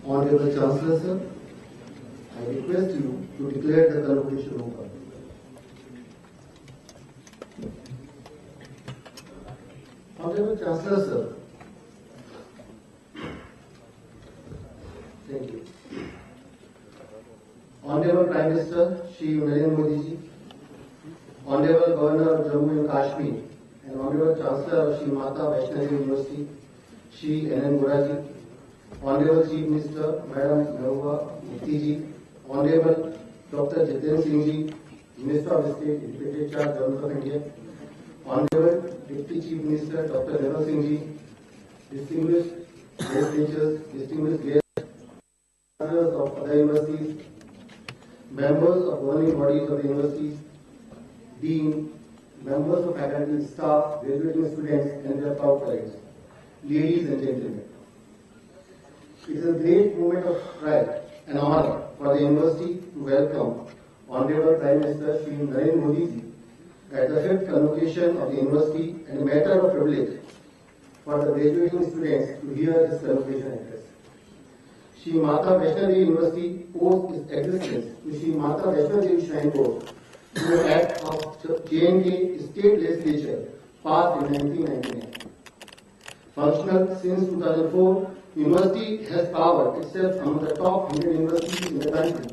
Honorable Chancellor, sir, I request you to declare the convocation open. Honorable Chancellor, sir. Thank you. Honorable Prime Minister Shri Narendra Modi ji, Honorable Governor of Jammu and Kashmir, and Honorable Chancellor of Shri Mata Vaishno Devi University, Shri N.N. Vohra ji, Honorable Chief Minister Madam Mehbooba Mufti ji, Honorable Dr. Jitendra Singh ji, Minister of State, Deputy Charge, Government of India, Honorable Deputy Chief Minister Dr. Nirmal Singh ji, distinguished guest lecturers, distinguished guests, professors of other universities, members of governing bodies of the universities, dean, members of faculty, staff, graduating students, and their proud parents, ladies and gentlemen. It is a great moment of pride and honor for the university to welcome Honorable Prime Minister Shri Narendra Modi ji at the 5th convocation of the university, and a matter of privilege for the graduating students to hear his convocation address. Shri Mata Vaishno Devi University owes its existence to Shri Mata Vaishno Devi Shrine Board through an act of J&K State Legislature passed in 1999. Functional since 2004, University has powered itself among the top 100 universities in the country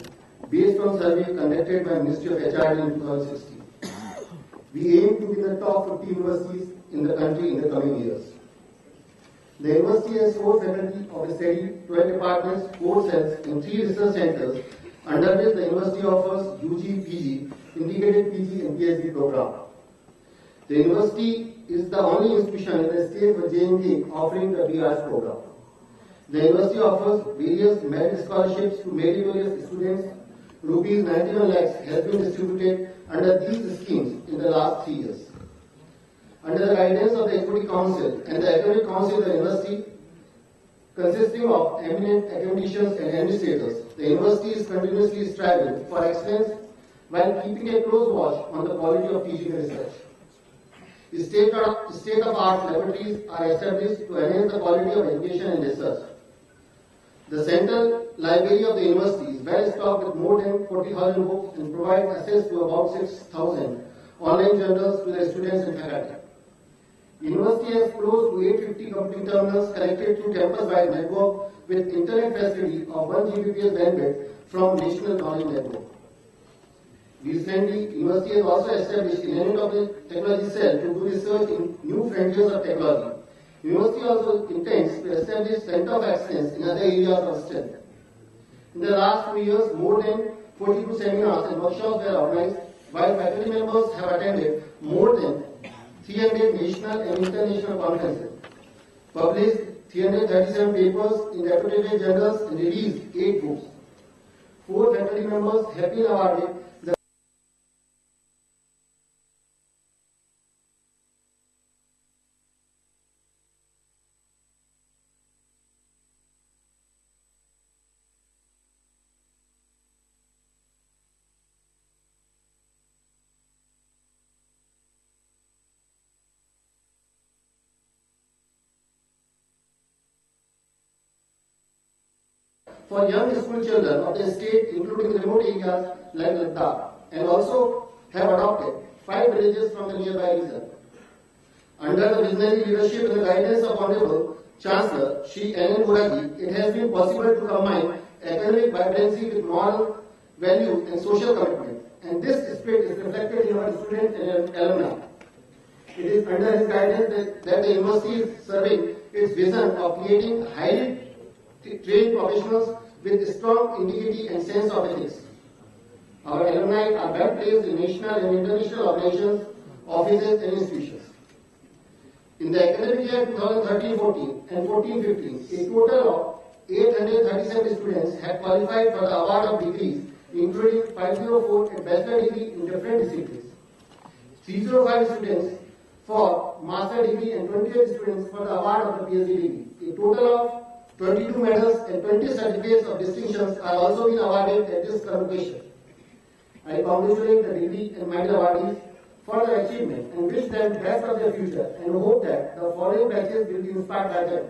based on survey conducted by Ministry of HRD in 2016. We aim to be the top 50 universities in the country in the coming years. The university has 4 faculty of study, 12 departments, 4 cells, and 3 research centers, under which the university offers UG, PG, integrated PG and PhD program. The university is the only institution in the state for J&K offering the BRS program. The university offers various merit scholarships to meritorious students. Rupees 91 lakhs has been distributed under these schemes in the last 3 years. Under the guidance of the Equity Council and the Academic Council of the University, consisting of eminent academicians and administrators, the University is continuously striving for excellence while keeping a close watch on the quality of teaching and research. State-of-art laboratories are established to enhance the quality of education and research. The Central Library of the University is well stocked with more than 40,000 books and provides access to about 6,000 online journals to the students and faculty. University has close to 850 computing terminals connected through campus-wide network with internet facility of 1 Gbps bandwidth from National Knowledge Network. Recently, University has also established an Institute of Technology cell to do research in new frontiers of technology. University also intends to establish Center of Excellence in other areas of strength. In the last 2 years, more than 42 seminars and workshops were organized, while faculty members have attended more than 300 national and international conferences, published 337 papers in reputed journals, and released 8 books. 4 faculty members have been awarded the for young school children of the state, including remote areas like Ladakh, and also have adopted 5 villages from the nearby region. Under the visionary leadership and the guidance of Honorable Chancellor Shri N.N. Goraji, it has been possible to combine academic vibrancy with moral values and social commitment, and this spirit is reflected in our students and alumni. It is under his guidance that the university is serving its vision of creating highly trained professionals with strong integrity and sense of ethics. Our alumni are well placed in national and international organizations, offices and institutions. In the academic year 2013-14 and 14-15, a total of 837 students have qualified for the award of degrees, including 504 a bachelor degree in different disciplines, 305 students for master degree and 28 students for the award of the PhD degree. A total of 22 medals and 20 certificates of distinctions are also being awarded at this convocation. I congratulate the degree and medal awardees for their achievement and wish them best of their future and hope that the following batches will be inspired by them.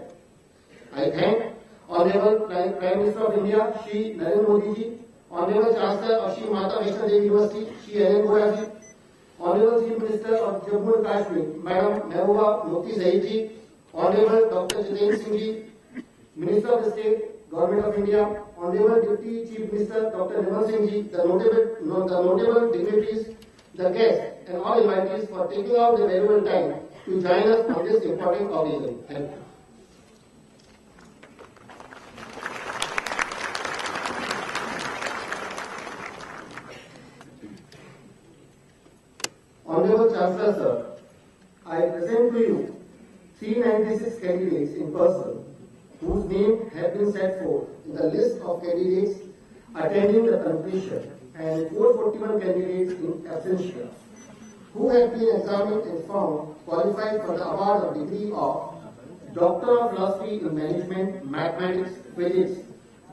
I thank Honorable Prime Minister of India, Shri Narendra Modi ji, Honorable Chancellor of Shri Mata Vaishno Devi University, Shri N.N. Goraji, Honorable Chief Minister of Jammu and Kashmir, Madam Mehbooba Mufti Zaid ji, Honorable Dr. Jitendra Singh ji, Minister of the State, Government of India, Honorable Deputy Chief Minister Dr. Nirmal Singh ji, the notable dignitaries, the guests, and all invitees for taking out their valuable time to join us on this important occasion. Thank you. Honorable Chancellor Sir, I present to you 396 candidates in person whose names have been set forth in the list of candidates attending the convocation and 441 candidates in absentia who have been examined and found qualified for the award of degree of Doctor of Philosophy in Management, Mathematics, Physics,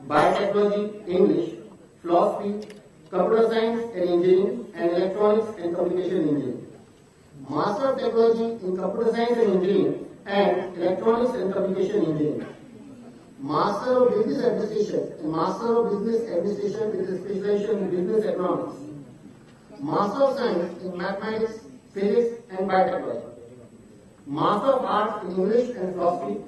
Biotechnology, English, Philosophy, Computer Science and Engineering, and Electronics and Communication Engineering. Master of Technology in Computer Science and Engineering and Electronics and Communication Engineering. Master of Business Administration and Master of Business Administration with a specialization in Business Economics. Master of Science in Mathematics, Physics and Biotechnology. Master of Arts in English and Philosophy.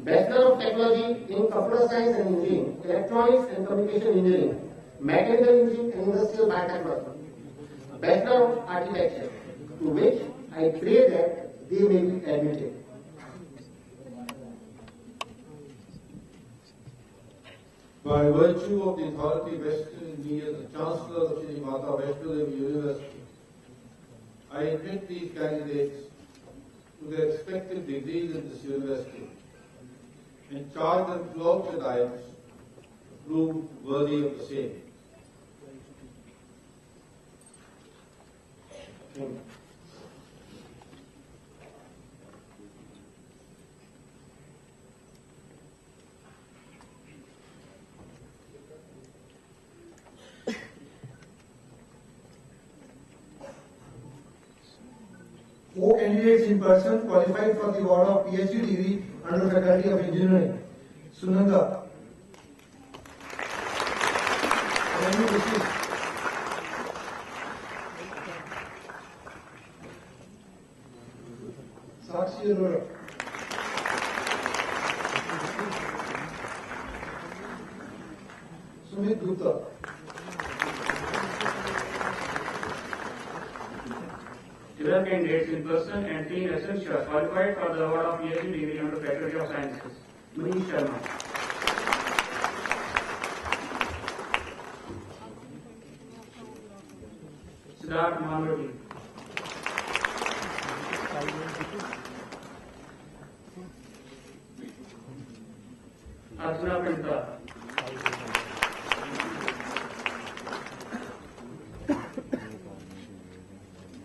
Bachelor of Technology in Computer Science and Engineering, Electronics and Communication Engineering, Mechanical Engineering and Industrial Biotechnology. Bachelor of Architecture, to which I pray that they may be admitted. By virtue of the authority vested in me as the Chancellor of Shri Mata Vaishno Devi University, I admit these candidates to their respective degrees in this university and charge them throughout their lives to prove worthy of the same. Thank you. Four candidates in person qualified for the award of PhD degree under Faculty of Engineering. Sunanda. Sakshi Arora. Sumit Gupta. Several candidates in person and 3 in absentia qualified for the award of PhD degree under Faculty of Sciences. Manish Sharma. Siddharth Manvati. Arjuna Pinta.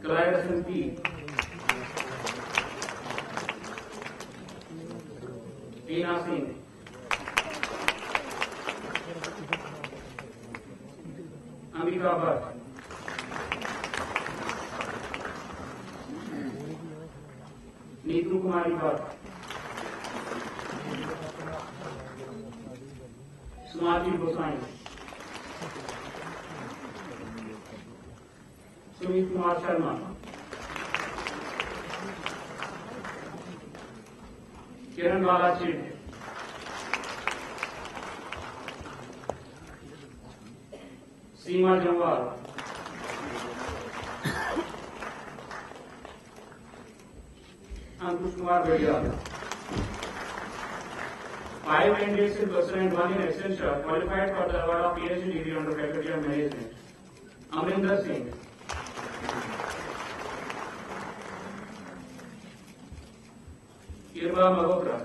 Kalayasan P. Veena Singh. Ambika Bhatt. Neetu Kumari Bhatt. Smarty Goswami, Sumit Kumar Sharma, Kiran Balachid, Seema Jamwal, Ankush Kumar Bedia. 5 candidates in person and 1 in absentia qualified for the award of PhD degree under Faculty of Management. Amrinder Singh, Kirba Malhotra,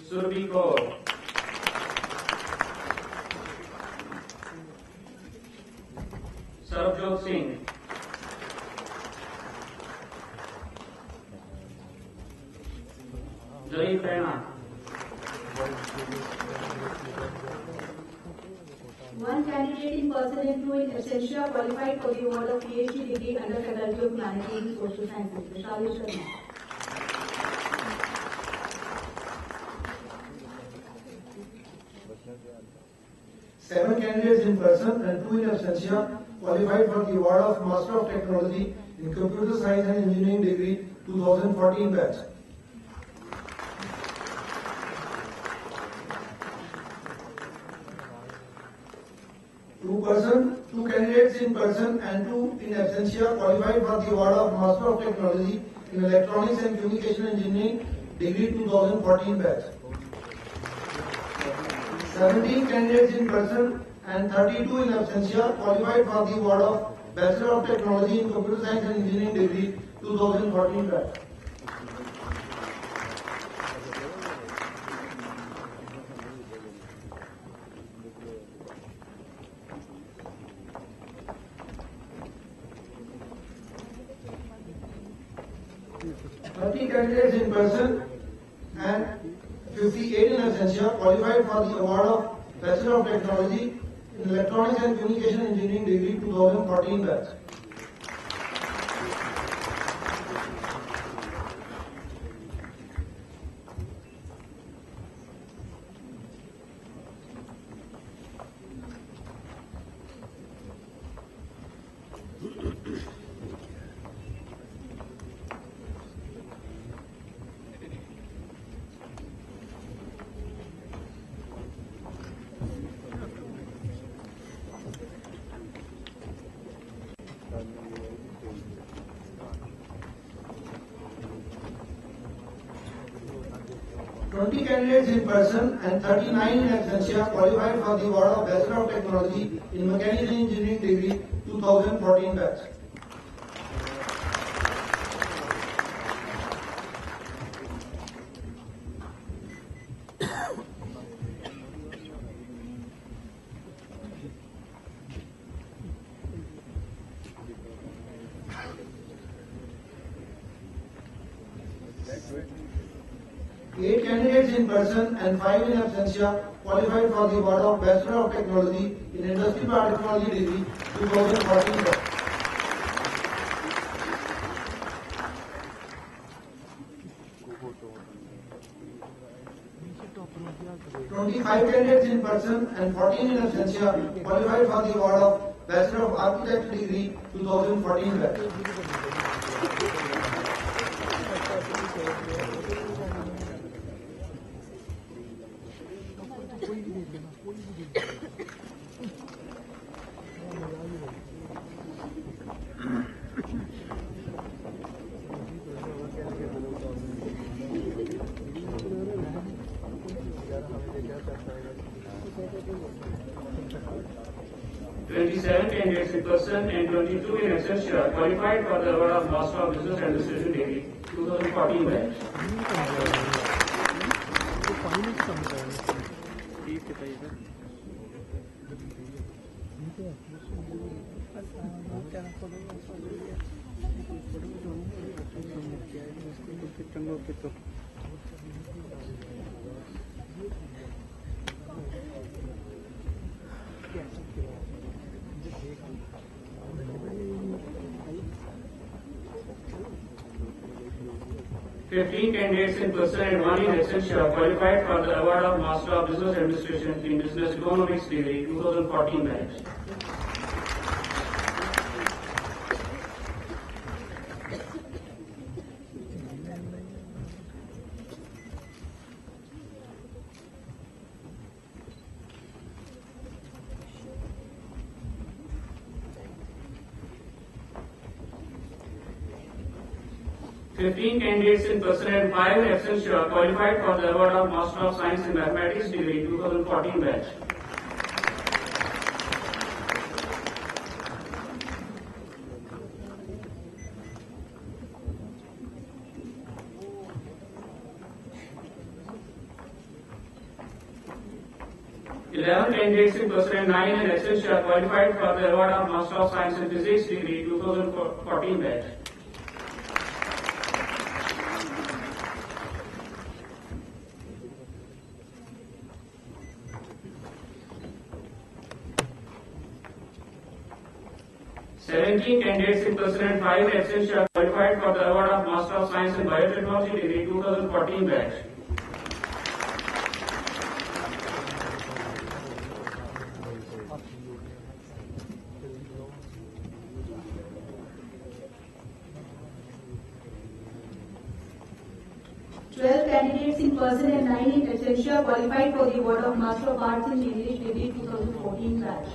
Surbhi Kaur, Sarabjot Singh, Zarif Raina, 1 candidate in person and 2 in absentia qualified for the award of PhD degree under Faculty of Management and Social Sciences. Vishal Sharma. Seven candidates in person and 2 in absentia qualified for the award of Master of Technology in Computer Science and Engineering degree 2014 batch. Two candidates in person and 2 in absentia qualified for the award of Master of Technology in Electronics and Communication Engineering degree 2014 batch. 17 candidates in person and 32 in absentia qualified for the award of Bachelor of Technology in Computer Science and Engineering degree 2014 batch. Candidates in person and 58 in absentia qualified for the award of Bachelor of Technology in Electronics and Communication Engineering degree 2014 batch. Candidates in person and 39 in absentia qualified for the award of Bachelor of Technology in Mechanical Engineering degree 2014 batch. Eight candidates in person and 5 in absentia qualified for the award of Bachelor of Technology in Industry Biotechnology degree 2014 batch. Five candidates in person and 14 in absentia qualified for the award of Bachelor of Architecture degree 2014 batch. Candidates in person and 22 in absentia qualified for the award of Master of Business Administration degree 2014 batch. 15 candidates in person and 1 in absentia qualified for the award of Master of Business Administration in Business Economics degree 2014 batch. Fifteen candidates in person and 5 in absentia qualified for the award of Master of Science in Mathematics degree 2014 batch. Eleven candidates in person and 9 in absentia qualified for the award of Master of Science in Physics degree 2014 batch. Seventeen candidates in person and 5 in absentia qualified for the award of Master of Science in Biotechnology degree 2014 batch. Candidates in person and 9 in absentia qualified for the award of Master of Arts in English degree 2014 batch.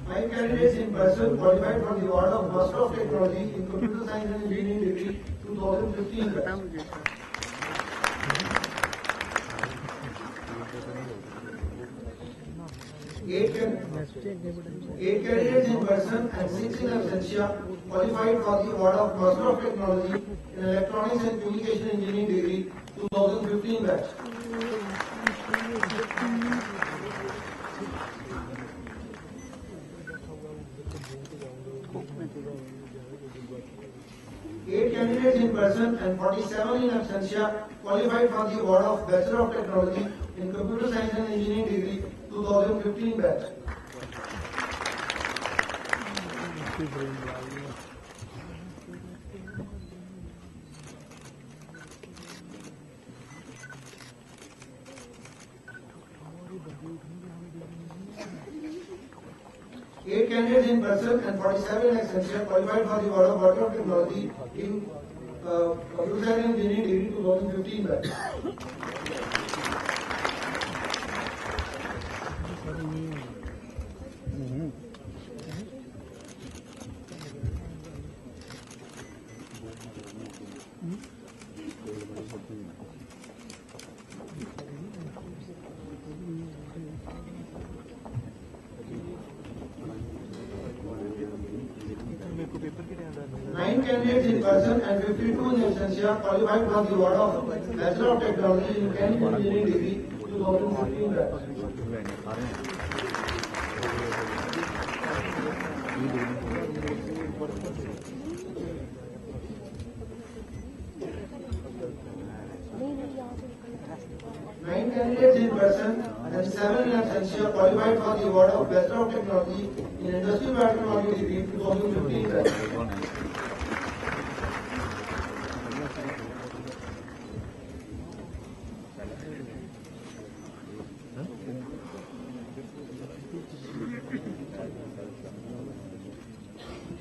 Five candidates in person qualified for the award of Master of Technology in Computer Science and Engineering degree 2015 batch. Eight candidates in person and 6 in absentia qualified for the award of Master of Technology in Electronics and Communication Engineering degree 2015 batch. Eight candidates in person and 47 in absentia qualified for the award of Bachelor of Technology in Computer Science and Engineering degree 2015 batch. Eight candidates in person and 47 in absentia qualified for the award of Bachelor of Technology in Computer Science and Engineering degree 2015 batch. Nine candidates in person and 52 in absentia qualified for the award of Bachelor of Technology in Mechanical Engineering degree 2015 batch. Nine candidates in person and 7 in absentia qualified for the award of Bachelor of Technology in Industrial Biotechnology degree 2015 batch.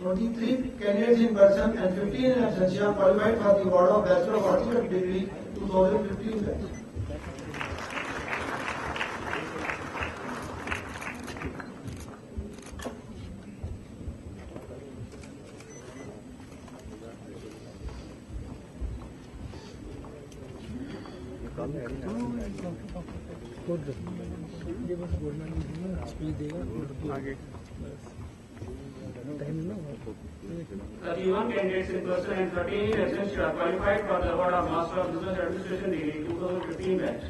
23 candidates in person and 15 in absentia qualified for the award of Bachelor of Arts degree 2015 batch. आगे 31 candidates in person and 13 in absentia qualified for the award of Master of Business Administration degree 2015 batch.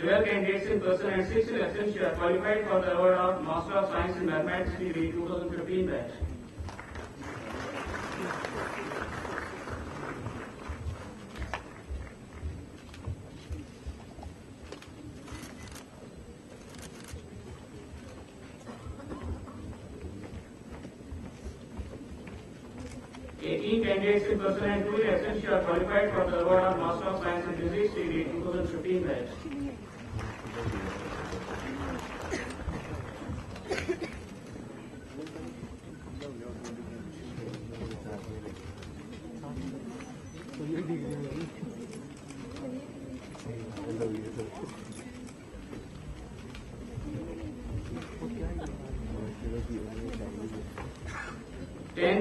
12 candidates in person and 6 in absentia qualified for the award of Master of Science in Mathematics degree 2015 batch. Candidates in person and 2 in absentia qualified for the award of Master of Science in Physics degree 2015 batch.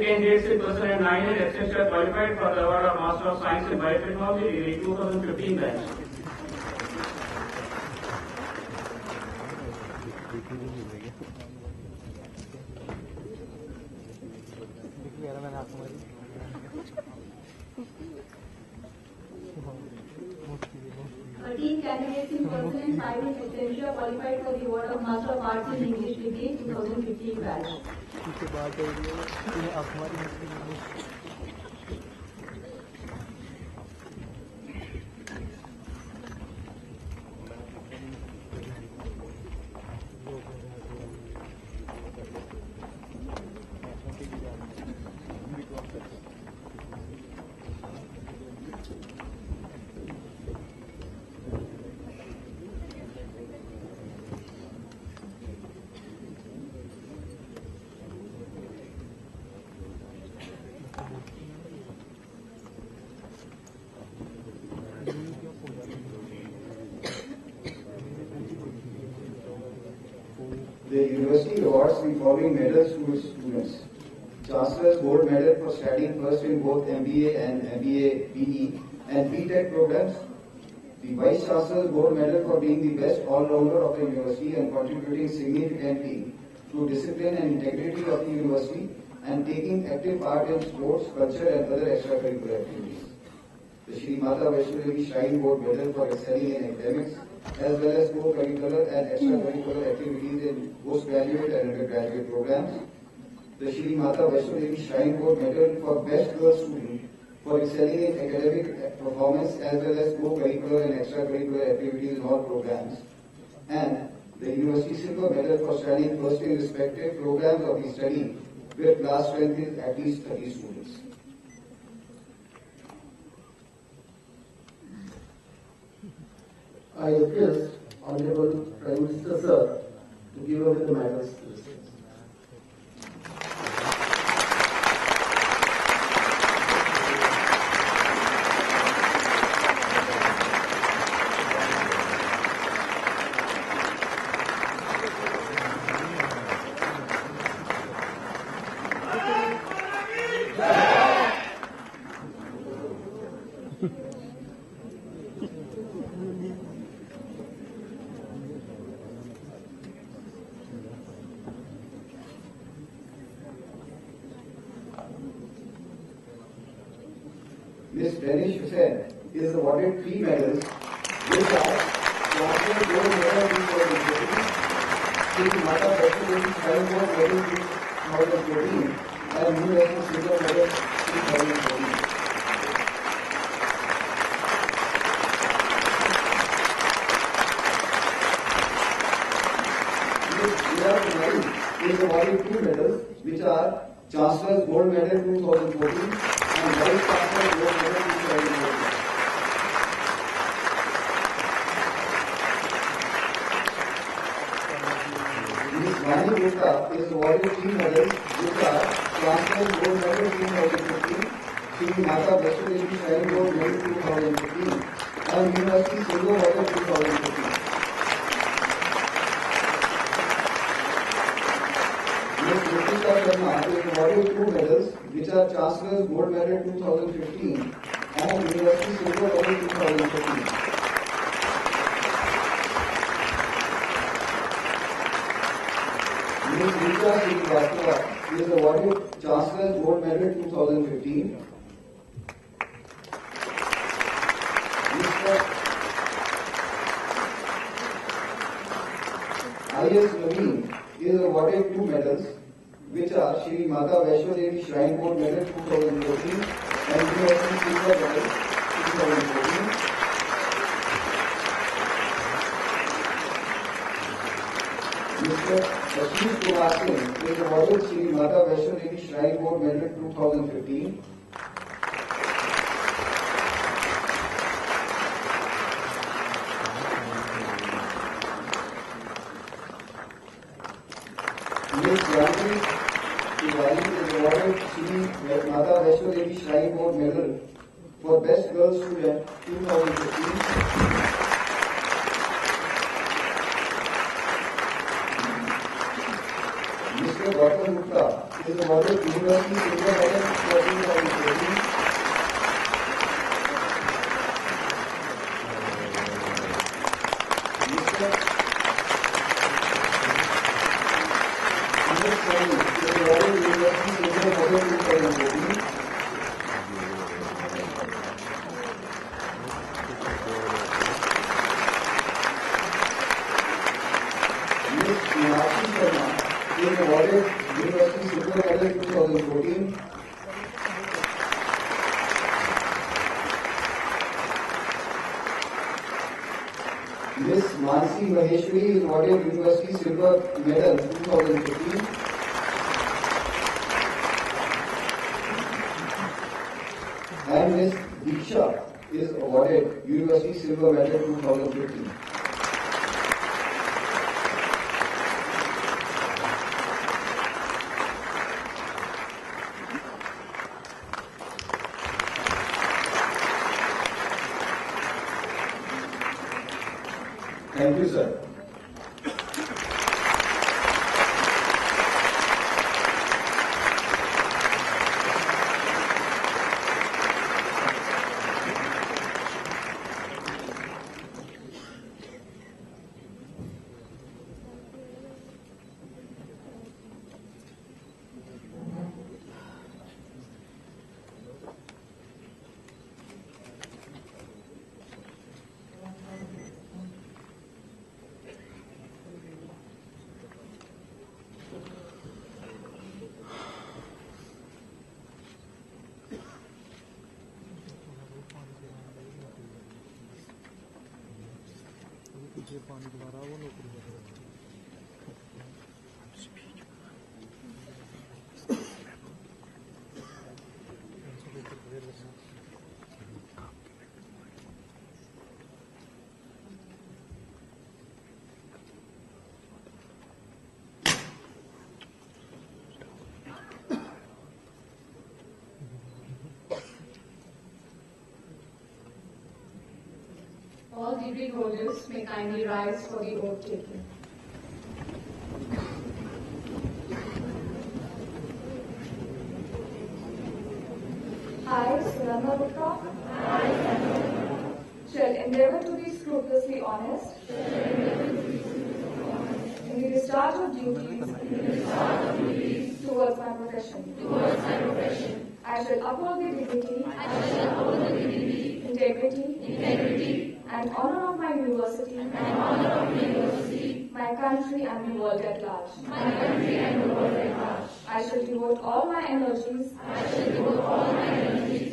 Candidates in person and 9 in absentia qualified for the award of Master of Science in Biotechnology degree 2015 batch. Candidates in person and 5 in absentia qualified for the award of Master of Arts in English degree 2015 batch. The university awards the following medals to its students. Chancellor's Gold Medal for studying first in both MBA and MBA BE and BTech programs. The Vice Chancellor's Gold Medal for being the best all-rounder of the university and contributing significantly to discipline and integrity of the university and taking active part in sports, culture and other extracurricular activities. The Shri Mata Vaishno Devi Shrine Board Medal for excelling in academics as well as co-curricular and extracurricular activities in postgraduate and undergraduate programs. The Shri Mata Vaishno Devi Shrine Board Medal for Best Girl Student for excelling in academic performance as well as co-curricular and extracurricular activities in all programs. And the University Silver Medal for studying first in respective programs of the study where class strength is at least 30 students. I request Honorable Prime Minister Sir to give away the medals to the students. Ms. Danish Hussain is awarded 3 medals, which are Chancellor's Gold Medal 2014, Shri Mata Vaishno Devi Shrine Board Medal 2014, and University Silver Medal 2014. Ms. Ira Kumari is awarded 2 medals, which are Chancellor's Gold Medal 2014 and Vice Chancellor's Gold Medal 2014. Ms. Vani Gupta is awarded 3 medals, which are Chancellor's Gold Medal 2015, Shri Mata Vaishno Devi Shrine Board Medal 2015, and University Silver Medal 2015. Ms. Ritika Sharma is awarded 2 medals, which are Chancellor's Gold Medal 2015 and University Silver Medal 2015. Ms. Rita Srivastava is awarded Chancellor's Gold Medal 2015. I.S. Naveen is awarded 2 medals, which are Shri Mata Vaishno Devi Shrine Board Medal 2014 and University Silver Medal 2014. Mr. Ashish Kumar Singh is awarded Shri Mata Vaishno Devi Shrine Board Medal 2015. Ms. Janvi Tiwari is awarded Shri Mata Vaishno Devi Shrine Board Medal for Best Girl Student 2015. Mr. Gautam Gupta is awarded University Silver Medal for 2014. Mr. Amit Soni is awarded University Silver Medal 2014. Ms. Meenakshi Sharma is awarded University Silver Medal 2014. Ms. Mansi Maheshwari is awarded University Silver Medal 2015. And Ms. Diksha is awarded University Silver Medal 2015. Thank you, sir. All degree holders may kindly rise for the oath taking. I, Sunanda Gupta, shall endeavour to be scrupulously honest in the discharge of duties towards my profession. I shall uphold the dignity, integrity, and honour of my university, my country and the world at large. I shall devote all my energies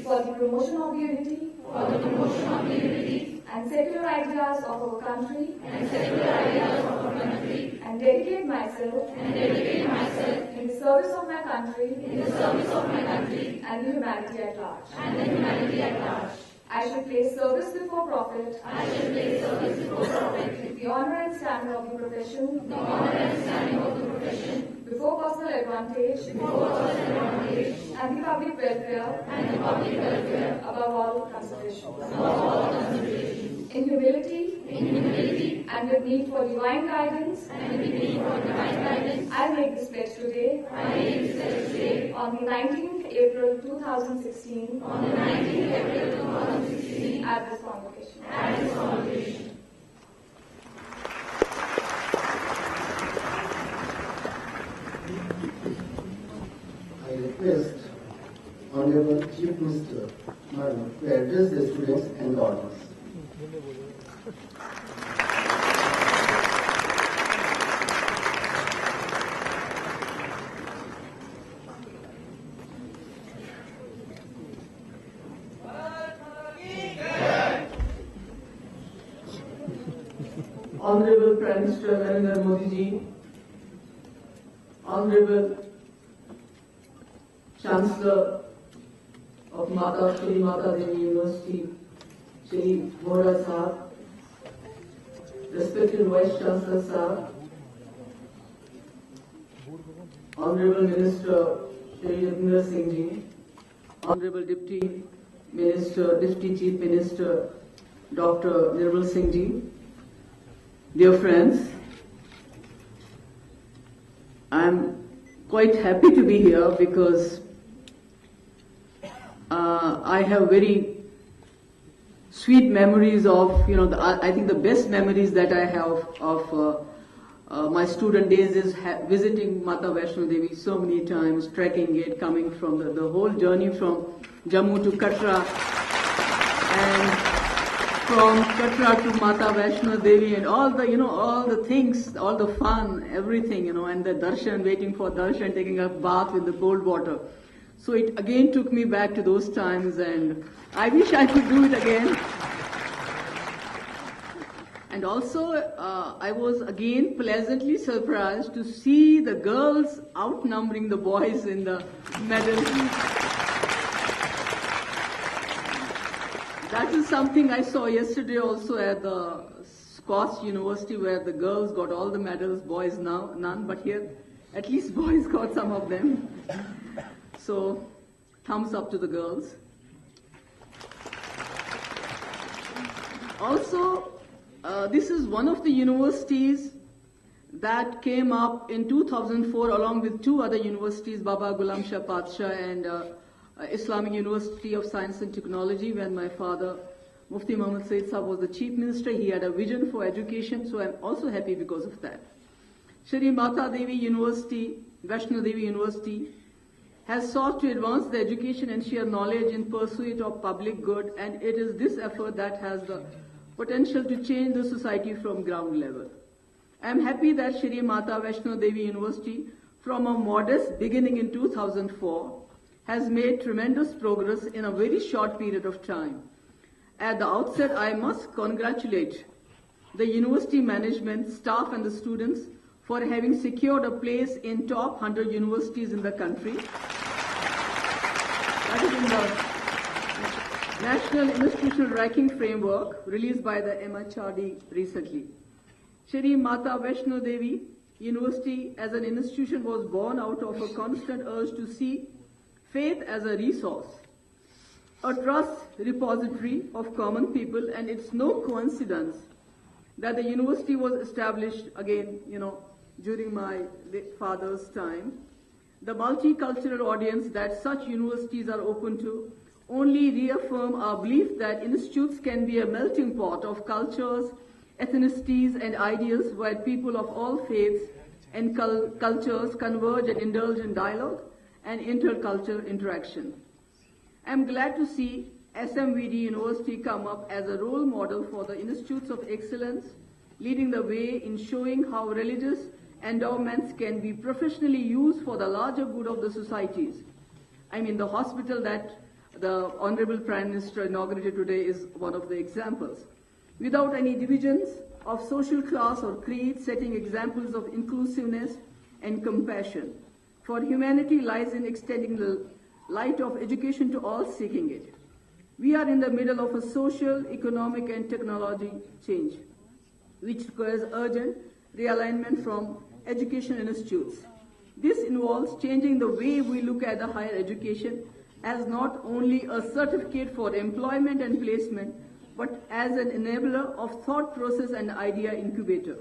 for the promotion of the unity and secular ideas of our country, and dedicate myself in the service of my country and the humanity at large. I shall place service before profit with the honour and standard of the profession before personal advantage and the public welfare above all considerations. In humility and with need for divine guidance, I make this pledge today on the 19th April 2016 at this convocation. I request Honorable Chief Minister Madam to address the students and the audience. Prime Minister Narendra Modi ji, Honorable Chancellor of Shri Mata Devi University, Shri Vohra Sahab, respected Vice Chancellor Sahab, Honorable Minister Shri Yatindra Singh ji, Honorable Deputy Chief Minister Dr. Nirmal Singh ji, dear friends, I am quite happy to be here because I have very sweet memories of, I think the best memories that I have of my student days is visiting Mata Vaishno Devi so many times, trekking it, coming from the whole journey from Jammu to Katra, and from Katra to Mata Vaishno Devi, and all the things, all the fun, everything, and the darshan, waiting for darshan, taking a bath with the cold water. So it again took me back to those times, and I wish I could do it again. And also, I was again pleasantly surprised to see the girls outnumbering the boys in the medals. That is something I saw yesterday also at the Squash University, where the girls got all the medals, boys now none, but here at least boys got some of them. So, thumbs up to the girls. Also, this is one of the universities that came up in 2004 along with two other universities, Baba Ghulam Shah Padshah and Islamic University of Science and Technology, when my father, Mufti Muhammad Said Sahab, was the chief minister. He had a vision for education, so I'm also happy because of that. Shri Mata Devi University, Vaishno Devi University, has sought to advance the education and share knowledge in pursuit of public good, and it is this effort that has the potential to change the society from ground level. I am happy that Shri Mata Vaishno Devi University, from a modest beginning in 2004, has made tremendous progress in a very short period of time. At the outset, I must congratulate the university management, staff and the students for having secured a place in top 100 universities in the country. That is in the National Institutional Ranking Framework released by the MHRD recently. Shri Mata Vaishno Devi University as an institution was born out of a constant urge to see faith as a resource, a trust repository of common people, and it's no coincidence that the university was established again, during my father's time. The multicultural audience that such universities are open to only reaffirm our belief that institutes can be a melting pot of cultures, ethnicities, and ideas where people of all faiths and cultures converge and indulge in dialogue and intercultural interaction. I am glad to see SMVD University come up as a role model for the institutes of excellence, leading the way in showing how religious endowments can be professionally used for the larger good of the societies. I mean, the hospital that the Honorable Prime Minister inaugurated today is one of the examples. Without any divisions of social class or creed, setting examples of inclusiveness and compassion. For humanity lies in extending the light of education to all seeking it. We are in the middle of a social, economic, and technology change, which requires urgent realignment from education institutes. This involves changing the way we look at the higher education as not only a certificate for employment and placement, but as an enabler of thought process and idea incubator.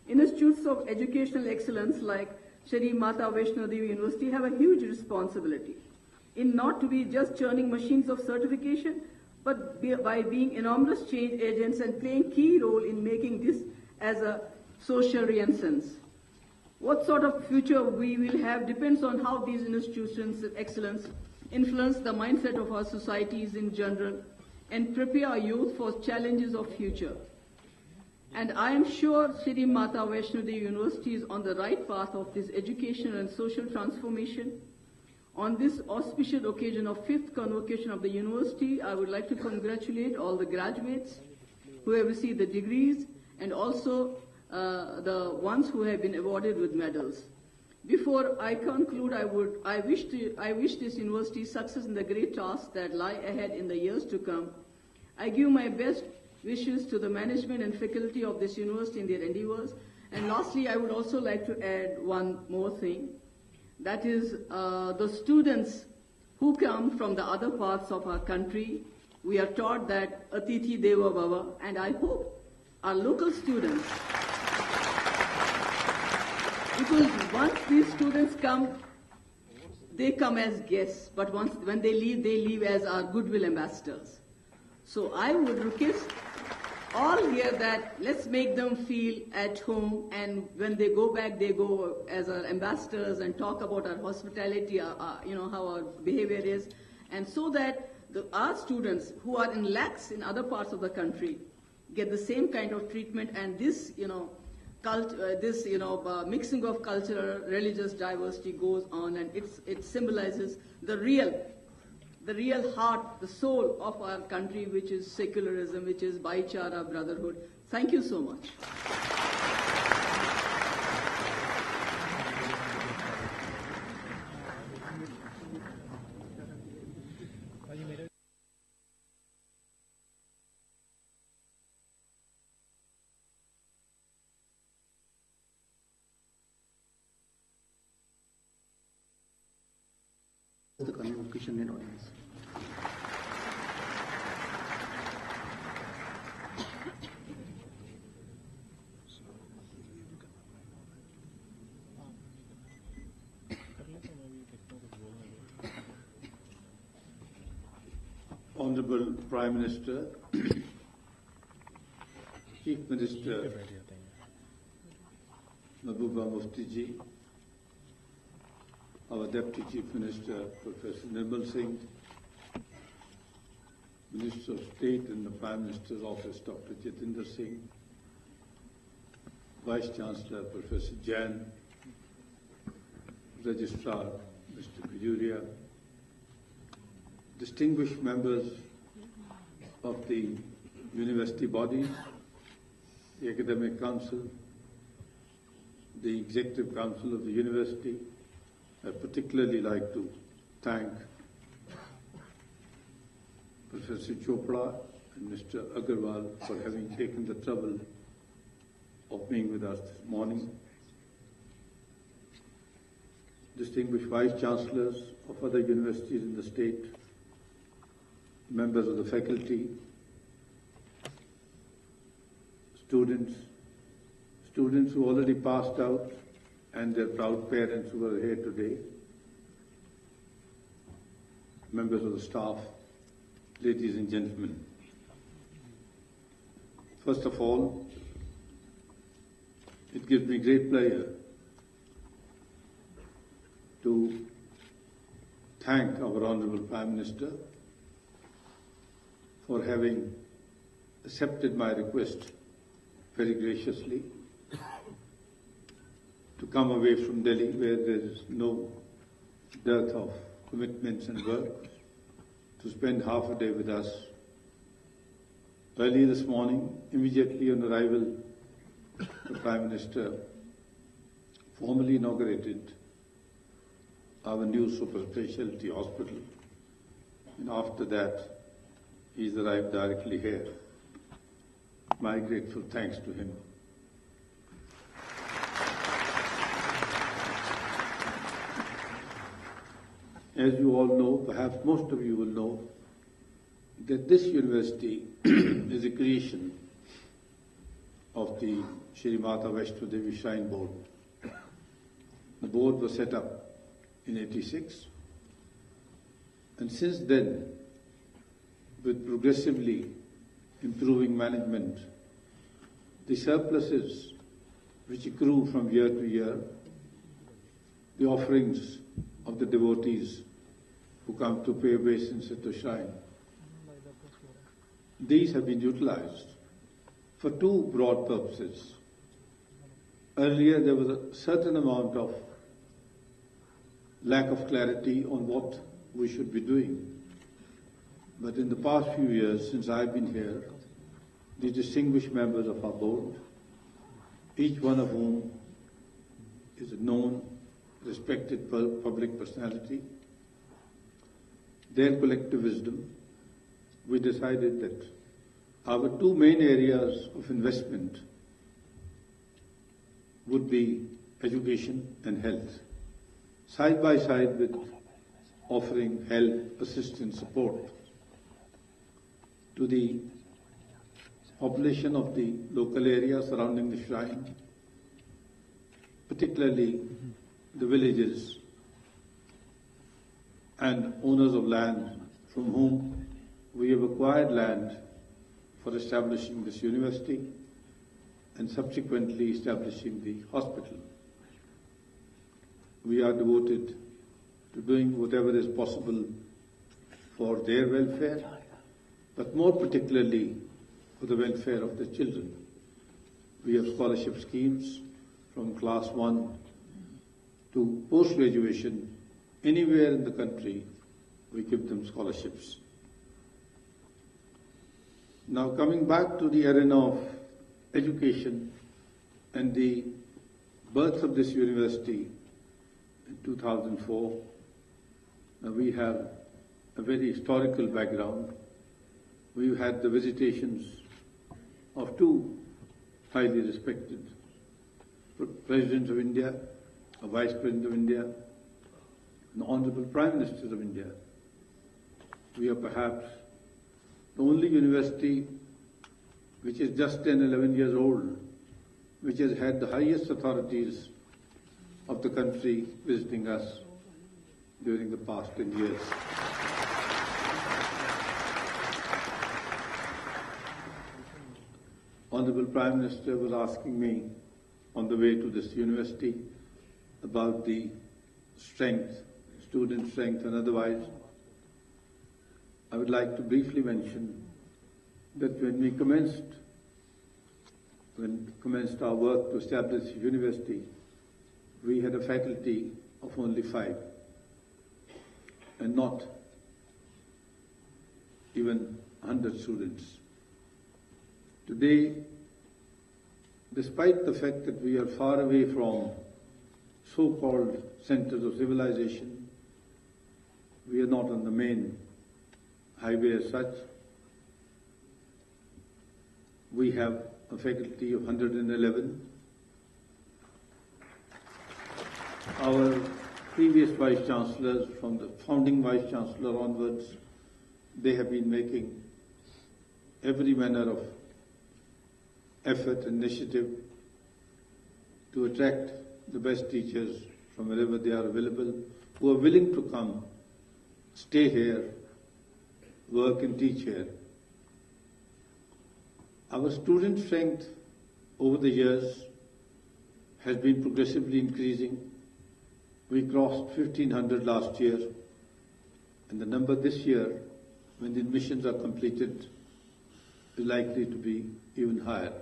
Institutes of educational excellence like Shri Mata Vaishno Devi University have a huge responsibility in not to be just churning machines of certification, but by being enormous change agents and playing key role in making this as a social renaissance. What sort of future we will have depends on how these institutions of excellence influence the mindset of our societies in general and prepare our youth for challenges of future. And I am sure Shri Mata Vaishno Devi University is on the right path of this educational and social transformation. On this auspicious occasion of 5th convocation of the university, I would like to congratulate all the graduates who have received the degrees, and also the ones who have been awarded with medals. Before I conclude, I wish this university success in the great tasks that lie ahead in the years to come. I give my best wishes to the management and faculty of this university in their endeavors. And lastly, I would also like to add one more thing. That is the students who come from the other parts of our country. We are taught that Atithi Deva Bhava, and I hope our local students, because once these students come, they come as guests, but when they leave as our goodwill ambassadors. So I would request all here that let's make them feel at home, and when they go back, they go as our ambassadors and talk about our hospitality, how our behavior is, and so that our students who are in lakhs in other parts of the country get the same kind of treatment, and this, mixing of cultural, religious diversity goes on, and it symbolizes the real heart, the soul of our country, which is secularism, which is Bhaichara, brotherhood. Thank you so much. The convocation and audience. Honorable Prime Minister, Chief Minister Mahbooba Mufti ji, our Deputy Chief Minister, Professor Nirmal Singh, Minister of State in the Prime Minister's Office, Dr. Jatinder Singh, Vice Chancellor, Professor Jain, Registrar, Mr. Kajuria, distinguished members of the university bodies, the Academic Council, the Executive Council of the University. I'd particularly like to thank Professor Chopra and Mr. Agarwal for having taken the trouble of being with us this morning. Distinguished Vice Chancellors of other universities in the state, members of the faculty, students who already passed out, and their proud parents who are here today, members of the staff, ladies and gentlemen. First of all, it gives me great pleasure to thank our Honorable Prime Minister for having accepted my request very graciously to come away from Delhi, where there is no dearth of commitments and work, to spend half a day with us. Early this morning, immediately on arrival, the Prime Minister formally inaugurated our new super specialty hospital, and after that, he's arrived directly here. My grateful thanks to him. As you all know, perhaps most of you will know, that this university is a creation of the Shri Mata Vaishno Devi Shrine Board. The board was set up in '86, and since then, with progressively improving management, the surpluses which accrue from year to year, the offerings of the devotees who come to pay obeisance at the shrine, these have been utilized for two broad purposes. Earlier, there was a certain amount of lack of clarity on what we should be doing. But in the past few years, since I've been here, the distinguished members of our board each one of whom is a known, respected public personality. Their collective wisdom, we decided that our two main areas of investment would be education and health, side by side with offering help, assistance, support to the population of the local area surrounding the shrine, particularly the villages and owners of land from whom we have acquired land for establishing this university and subsequently establishing the hospital. We are devoted to doing whatever is possible for their welfare, but more particularly for the welfare of the children. We have scholarship schemes from class 1 to post-graduation. Anywhere in the country, we give them scholarships. Now coming back to the arena of education and the birth of this university in 2004, we have a very historical background. We've had the visitations of two highly respected Presidents of India, a Vice President of India, an Honorable Prime Minister of India. We are perhaps the only university which is just 10, 11 years old, which has had the highest authorities of the country visiting us during the past 10 years. Honorable Prime Minister was asking me on the way to this university about the strength, student strength and otherwise. I would like to briefly mention that when we commenced our work to establish a university, we had a faculty of only 5 and not even 100 students. Today, despite the fact that we are far away from so-called centers of civilization, we are not on the main highway as such. We have a faculty of 111. Our previous vice-chancellors, from the founding vice-chancellor onwards, they have been making every manner of effort and initiative to attract the best teachers from wherever they are available, who are willing to come, stay here, work and teach here. Our student strength over the years has been progressively increasing. We crossed 1,500 last year, and the number this year, when the admissions are completed, is likely to be even higher.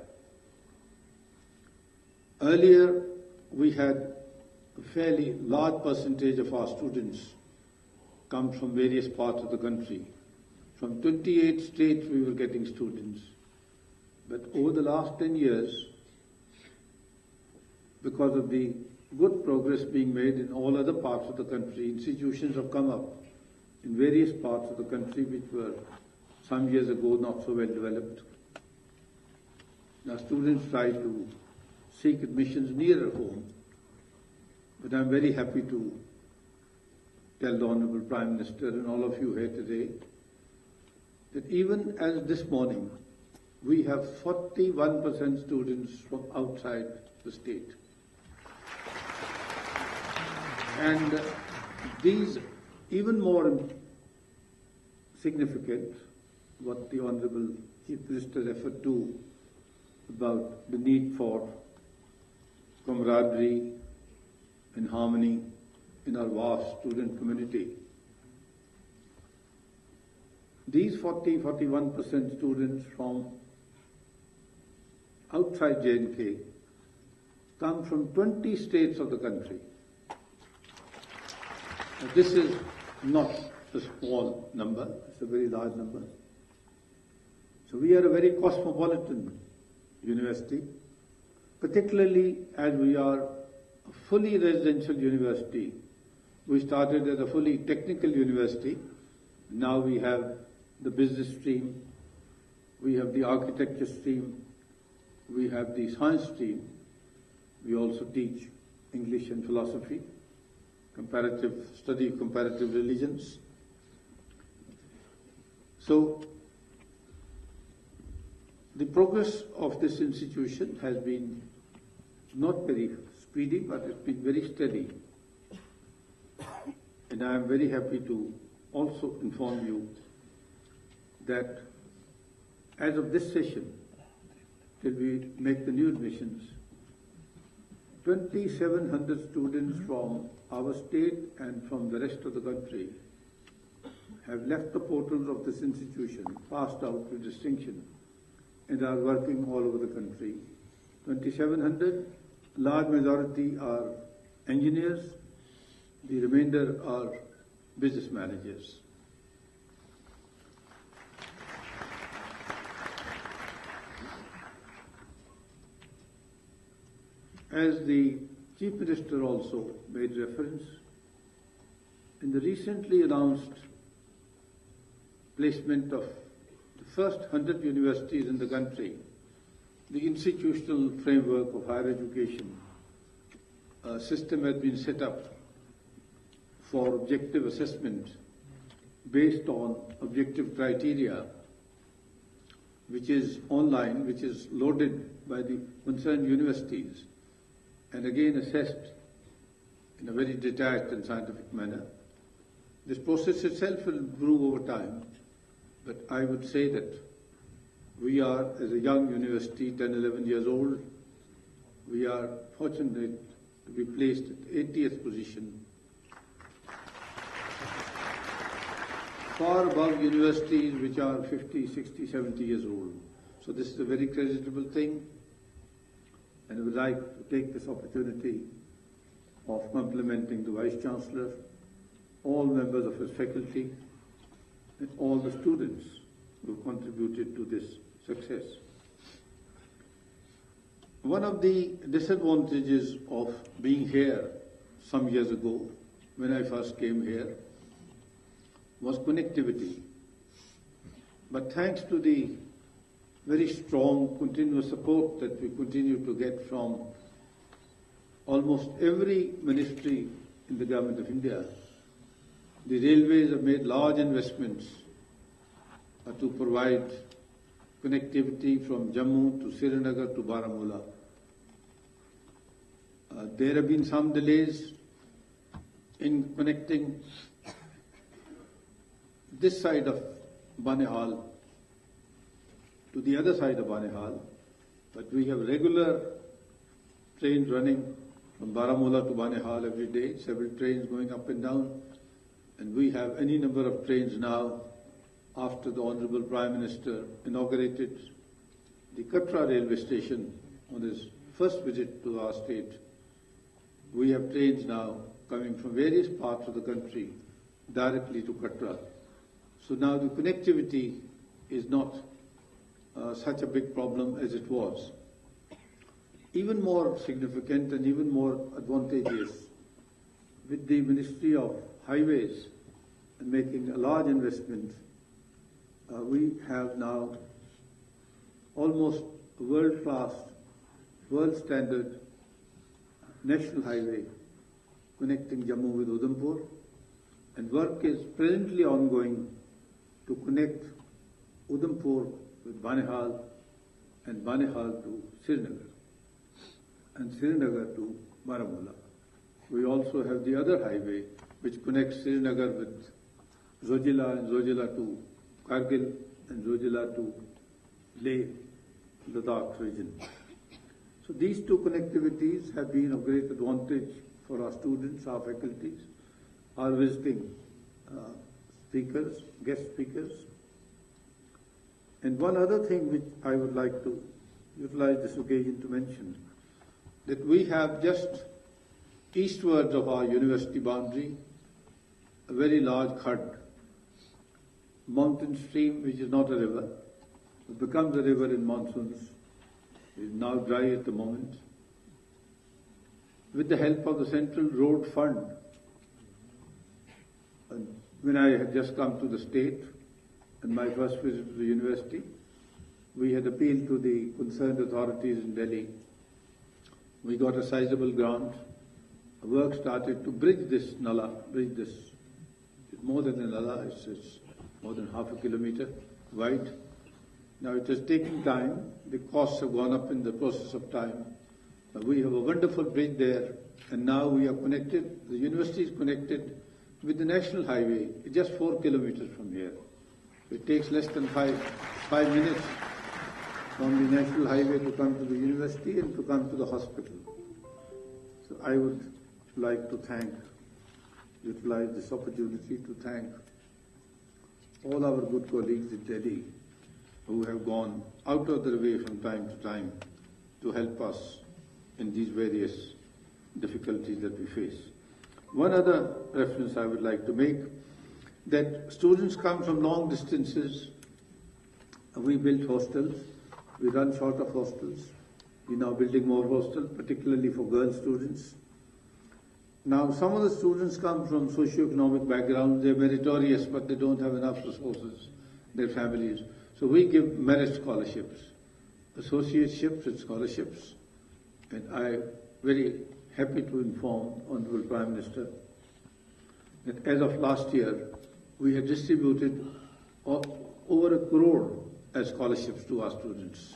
Earlier, we had a fairly large percentage of our students come from various parts of the country. From 28 states, we were getting students. But over the last 10 years, because of the good progress being made in all other parts of the country, institutions have come up in various parts of the country which were some years ago not so well developed. Now students try to seek admissions nearer home, but I'm very happy to tell the Honorable Prime Minister and all of you here today that even as this morning, we have 41% students from outside the state. And these, even more significant, what the Honorable Chief Minister referred to about the need for camaraderie and harmony in our vast student community. These 41% students from outside J&K come from 20 states of the country. Now, this is not a small number, it's a very large number. So we are a very cosmopolitan university. particularly as we are a fully residential university. We started as a fully technical university. Now we have the business stream, we have the architecture stream, we have the science stream. We also teach English and philosophy, study of comparative religions. So the progress of this institution has been not very speedy, but it's been very steady. And I am very happy to also inform you that as of this session, till we make the new admissions, 2,700 students from our state and from the rest of the country have left the portals of this institution, passed out with distinction, and are working all over the country. 2,700, large majority are engineers, the remainder are business managers. As the Chief Minister also made reference, in the recently announced placement of the first 100 universities in the country, the institutional framework of higher education system has been set up for objective assessment based on objective criteria, which is online, which is loaded by the concerned universities, and again assessed in a very detached and scientific manner. This process itself will improve over time, but I would say that we are, as a young university, 10, 11 years old, we are fortunate to be placed at the 80th position, far above universities which are 50, 60, 70 years old. So this is a very creditable thing, and I would like to take this opportunity of complimenting the Vice-Chancellor, all members of his faculty, and all the students who contributed to this success. One of the disadvantages of being here some years ago, when I first came here, was connectivity. But thanks to the very strong continuous support that we continue to get from almost every ministry in the Government of India, the railways have made large investments to provide connectivity from Jammu to Srinagar to Baramulla. There have been some delays in connecting this side of Banihal to the other side of Banihal, but we have regular trains running from Baramulla to Banihal every day, several trains going up and down, and we have any number of trains now. After the Honourable Prime Minister inaugurated the Katra railway station on his first visit to our state, we have trains now coming from various parts of the country directly to Katra. So now the connectivity is not such a big problem as it was. Even more significant and even more advantageous, with the Ministry of Highways and making a large investment, we have now almost a world-class, world-standard national highway connecting Jammu with Udhampur, and work is presently ongoing to connect Udhampur with Banihal and Banihal to Srinagar and Srinagar to Baramulla. We also have the other highway which connects Srinagar with Zojila and Zojila to Kargil and Zojila to Leh, Ladakh region. So these two connectivities have been of great advantage for our students, our faculties, our visiting speakers, guest speakers. And one other thing which I would like to utilize this occasion to mention, that we have just eastwards of our university boundary a very large khad, mountain stream which is not a river. It becomes a river in monsoons. It is now dry at the moment. with the help of the Central Road Fund. And when I had just come to the state and my first visit to the university, we had appealed to the concerned authorities in Delhi. We got a sizable grant. Work started to bridge this nala, it's more than a nala, it's more than half a kilometer wide. Now it has taken time. The costs have gone up in the process of time. We have a wonderful bridge there, and now we are connected. The university is connected with the national highway, just 4 kilometers from here. It takes less than five minutes from the national highway to come to the university and to come to the hospital. So I would like to utilize this opportunity to thank all our good colleagues in Delhi who have gone out of their way from time to time to help us in these various difficulties that we face. One other reference I would like to make, that students come from long distances. We built hostels. We run short of hostels. We're now building more hostels, particularly for girl students. Now, some of the students come from socio-economic backgrounds. They're meritorious, but they don't have enough resources, their families. So we give merit scholarships, associateships and scholarships. And I'm very happy to inform Honorable Prime Minister that as of last year, we had distributed over 1 crore as scholarships to our students.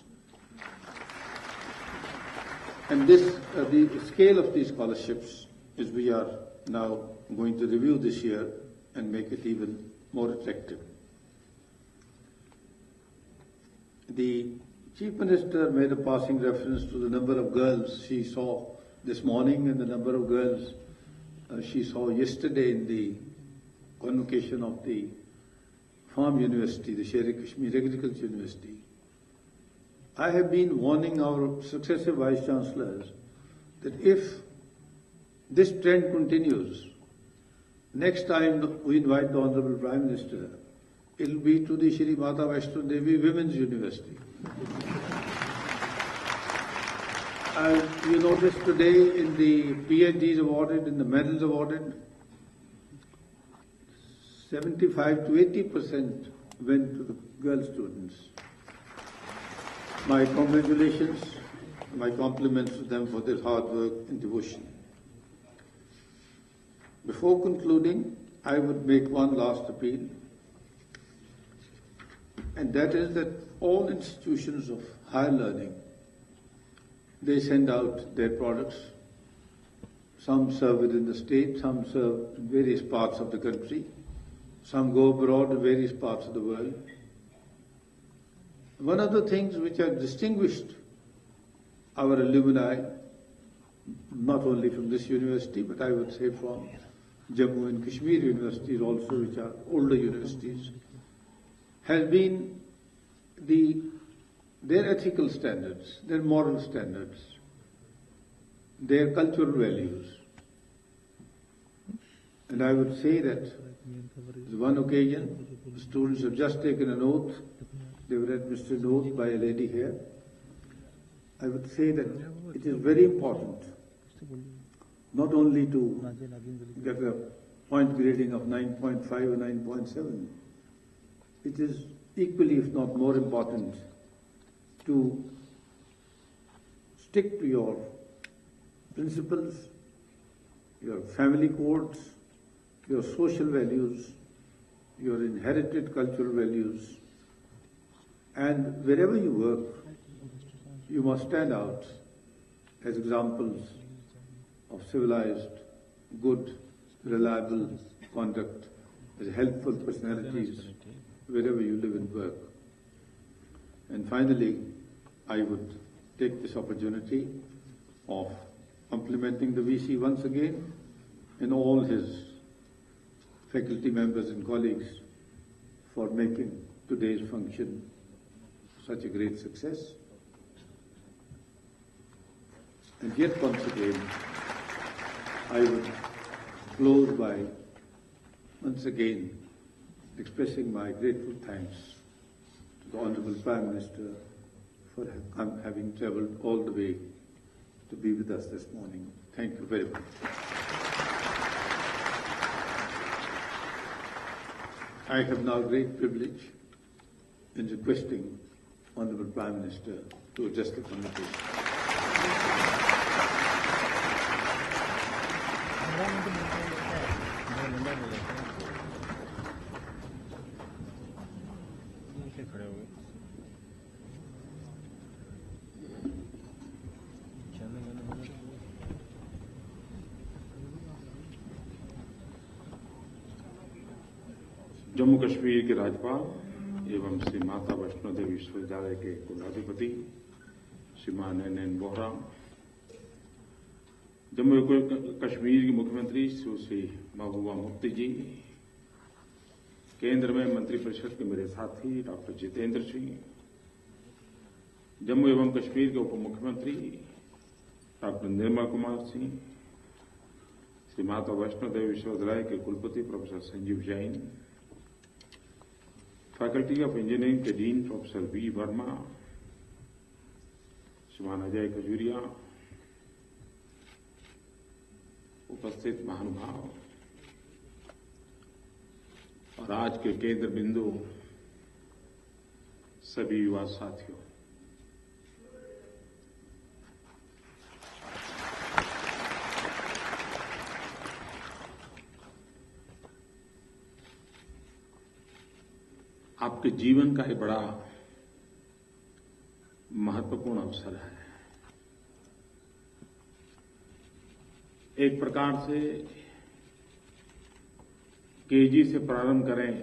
And this, the scale of these scholarships is we are now going to review this year and make it even more attractive. The Chief Minister made a passing reference to the number of girls she saw this morning and the number of girls she saw yesterday in the convocation of the Farm University, the Sher-e-Kashmir Agriculture University. I have been warning our successive Vice-Chancellors that if this trend continues, next time we invite the Honorable Prime Minister, it will be to the Shri Mata Vaishno Devi Women's University. You notice today in the PhDs awarded, in the medals awarded, 75 to 80% went to the girl students. My congratulations, my compliments to them for their hard work and devotion. Before concluding, I would make one last appeal, and that is that all institutions of higher learning, they send out their products. Some serve within the state, some serve in various parts of the country, some go abroad in various parts of the world. One of the things which have distinguished our alumni, not only from this university, but I would say from Jammu and Kashmir universities also, which are older universities, has been their ethical standards, their moral standards, their cultural values. And I would say that on one occasion, the students have just taken an oath. They were administered an oath by a lady here. I would say that it is very important not only to get a point grading of 9.5 or 9.7, it is equally, if not more important, to stick to your principles, your family codes, your social values, your inherited cultural values, and wherever you work, you must stand out as examples of civilized, good, reliable conduct, as helpful personalities wherever you live and work. And finally, I would take this opportunity of complimenting the VC once again and all his faculty members and colleagues for making today's function such a great success. And yet once again, I would close by once again expressing my grateful thanks to the Honorable Prime Minister for having travelled all the way to be with us this morning. Thank you very much. I have now great privilege in requesting Honorable Prime Minister to address the convocation. Jammu Kashmir के राज्यपाल एवं श्री माता वैष्णो देवी विश्वविद्यालय के कुलाधिपति श्रीमान N Bohra, Jammu Kashmir की मुख्यमंत्री सुश्री महबूबा मुफ्ती जी, केंद्र में मंत्रिपरिषद के मेरे साथी डॉक्टर जितेंद्र सिंह, जम्मू एवं कश्मीर के उप मुख्यमंत्री डॉक्टर निर्मल कुमार सिंह, श्री माता वैष्णो देवी विश्वविद्यालय के कुलपति professor Sanjeev Jain, faculty of engineering के डीन प्रोफेसर वी वर्मा, श्रीमान अजय खजूरिया, उपस्थित महानुभाव और आज के केंद्र बिंदु सभी युवा साथियों, आपके जीवन का एक बड़ा महत्वपूर्ण अवसर है। एक प्रकार से केजी से प्रारंभ करें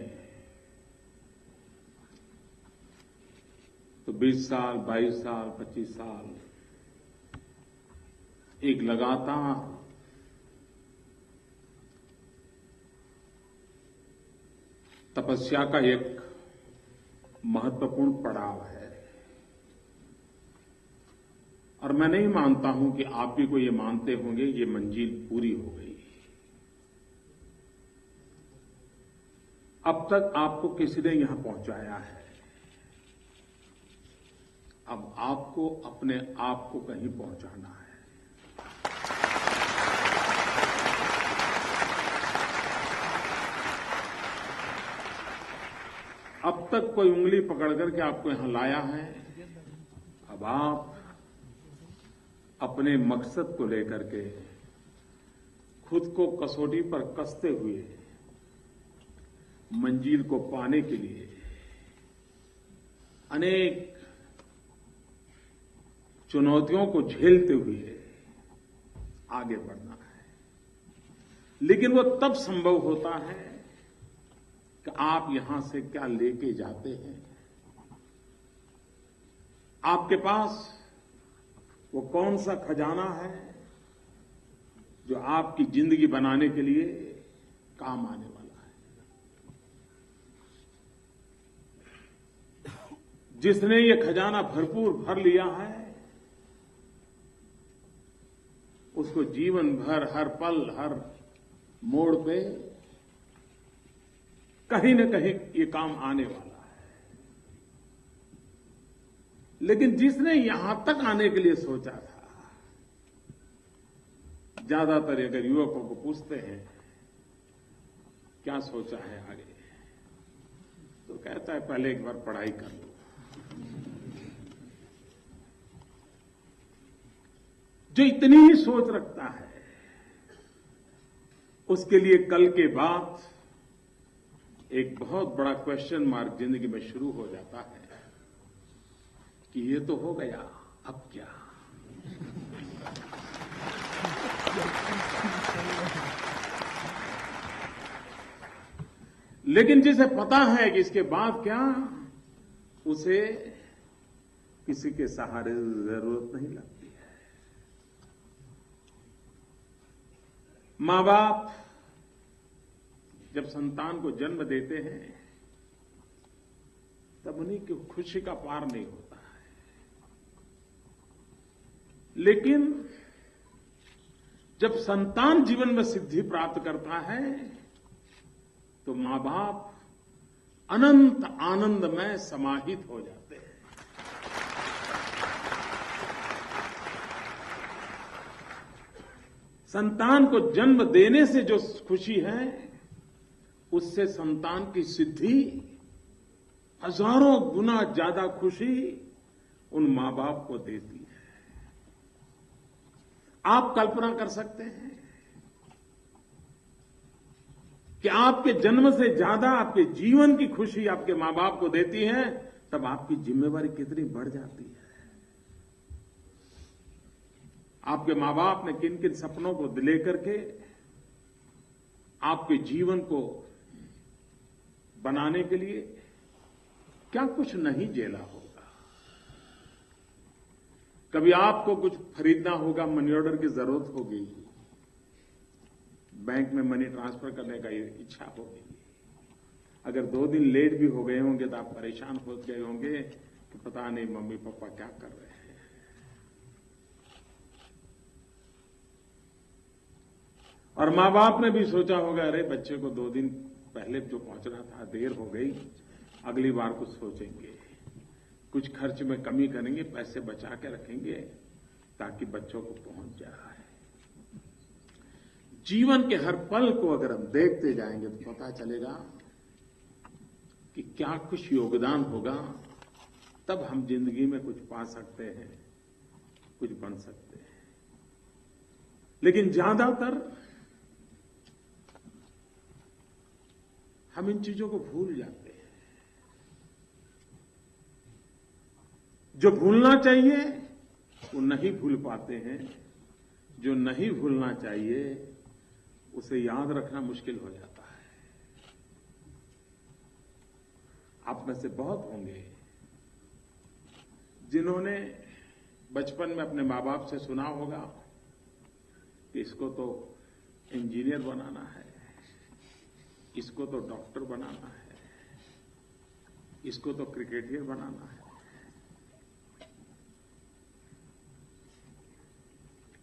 तो 20 साल, 22 साल, 25 साल एक लगातार तपस्या का एक महत्वपूर्ण पड़ाव है और मैं नहीं मानता हूं कि आप भी को ये मानते होंगे ये मंजिल पूरी हो गई। अब तक आपको किसी ने यहां पहुंचाया है, अब आपको अपने आप को कहीं पहुंचाना है। अब तक कोई उंगली पकड़ करके आपको यहां लाया है, अब आप अपने मकसद को लेकर के खुद को कसौटी पर कसते हुए मंजिल को पाने के लिए अनेक चुनौतियों को झेलते हुए आगे बढ़ना है। लेकिन वो तब संभव होता है कि आप यहां से क्या लेके जाते हैं। आपके पास वो कौन सा खजाना है जो आपकी जिंदगी बनाने के लिए काम आने वाला है। जिसने ये खजाना भरपूर भर लिया है उसको जीवन भर हर पल हर मोड़ पे कहीं न कहीं ये काम आने वाला है। लेकिन जिसने यहां तक आने के लिए सोचा था, ज्यादातर अगर युवकों को पूछते हैं क्या सोचा है आगे, तो कहता है पहले एक बार पढ़ाई कर लो। जो इतनी ही सोच रखता है उसके लिए कल के बाद एक बहुत बड़ा क्वेश्चन मार्क जिंदगी में शुरू हो जाता है कि ये तो हो गया, अब क्या। लेकिन जिसे पता है कि इसके बाद क्या, उसे किसी के सहारे जरूरत नहीं लगती है। मां बाप जब संतान को जन्म देते हैं तब उन्हीं की खुशी का पार नहीं होता है। लेकिन जब संतान जीवन में सिद्धि प्राप्त करता है तो मां बाप अनंत आनंद में समाहित हो जाते हैं। संतान को जन्म देने से जो खुशी है, उससे संतान की सिद्धि हजारों गुना ज्यादा खुशी उन मां बाप को देती है। आप कल्पना कर सकते हैं कि आपके जन्म से ज्यादा आपके जीवन की खुशी आपके मां बाप को देती है, तब आपकी जिम्मेवारी कितनी बढ़ जाती है। आपके मां बाप ने किन किन सपनों को लेकर के आपके जीवन को बनाने के लिए क्या कुछ नहीं झेला होगा। कभी आपको कुछ खरीदना होगा, मनी ऑर्डर की जरूरत होगी, बैंक में मनी ट्रांसफर करने का इच्छा होगी। अगर 2 दिन लेट भी हो गए होंगे तो आप परेशान हो गए होंगे कि पता नहीं मम्मी पापा क्या कर रहे हैं। और मां बाप ने भी सोचा होगा, अरे बच्चे को 2 दिन पहले जो पहुंचना था देर हो गई, अगली बार कुछ सोचेंगे, कुछ खर्च में कमी करेंगे, पैसे बचा के रखेंगे ताकि बच्चों को पहुंच जाए। जीवन के हर पल को अगर हम देखते जाएंगे तो पता चलेगा कि क्या कुछ योगदान होगा, तब हम जिंदगी में कुछ पा सकते हैं, कुछ बन सकते हैं। लेकिन ज्यादातर हम इन चीजों को भूल जाते हैं। जो भूलना चाहिए वो नहीं भूल पाते हैं, जो नहीं भूलना चाहिए उसे याद रखना मुश्किल हो जाता है। आप में से बहुत होंगे जिन्होंने बचपन में अपने मां बाप से सुना होगा कि इसको तो इंजीनियर बनाना है, इसको तो डॉक्टर बनाना है, इसको तो क्रिकेटर बनाना है।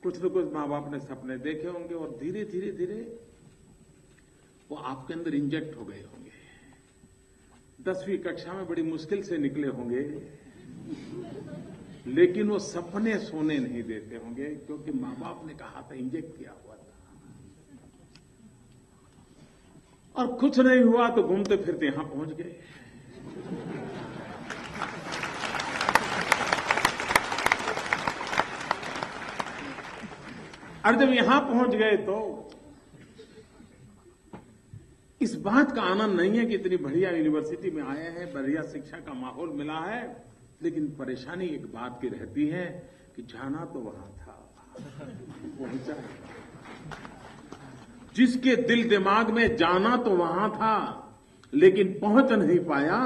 कुछ न कुछ मां बाप ने सपने देखे होंगे और धीरे धीरे धीरे वो आपके अंदर इंजेक्ट हो गए होंगे। 10वीं कक्षा में बड़ी मुश्किल से निकले होंगे, लेकिन वो सपने सोने नहीं देते होंगे, क्योंकि मां बाप ने कहा था, इंजेक्ट किया हुआ था। और कुछ नहीं हुआ तो घूमते फिरते यहां पहुंच गए। और जब यहां पहुंच गए तो इस बात का आनंद नहीं है कि इतनी बढ़िया यूनिवर्सिटी में आए हैं, बढ़िया शिक्षा का माहौल मिला है, लेकिन परेशानी एक बात की रहती है कि जाना तो वहां था, पहुंचा जिसके दिल दिमाग में जाना तो वहां था लेकिन पहुंच नहीं पाया,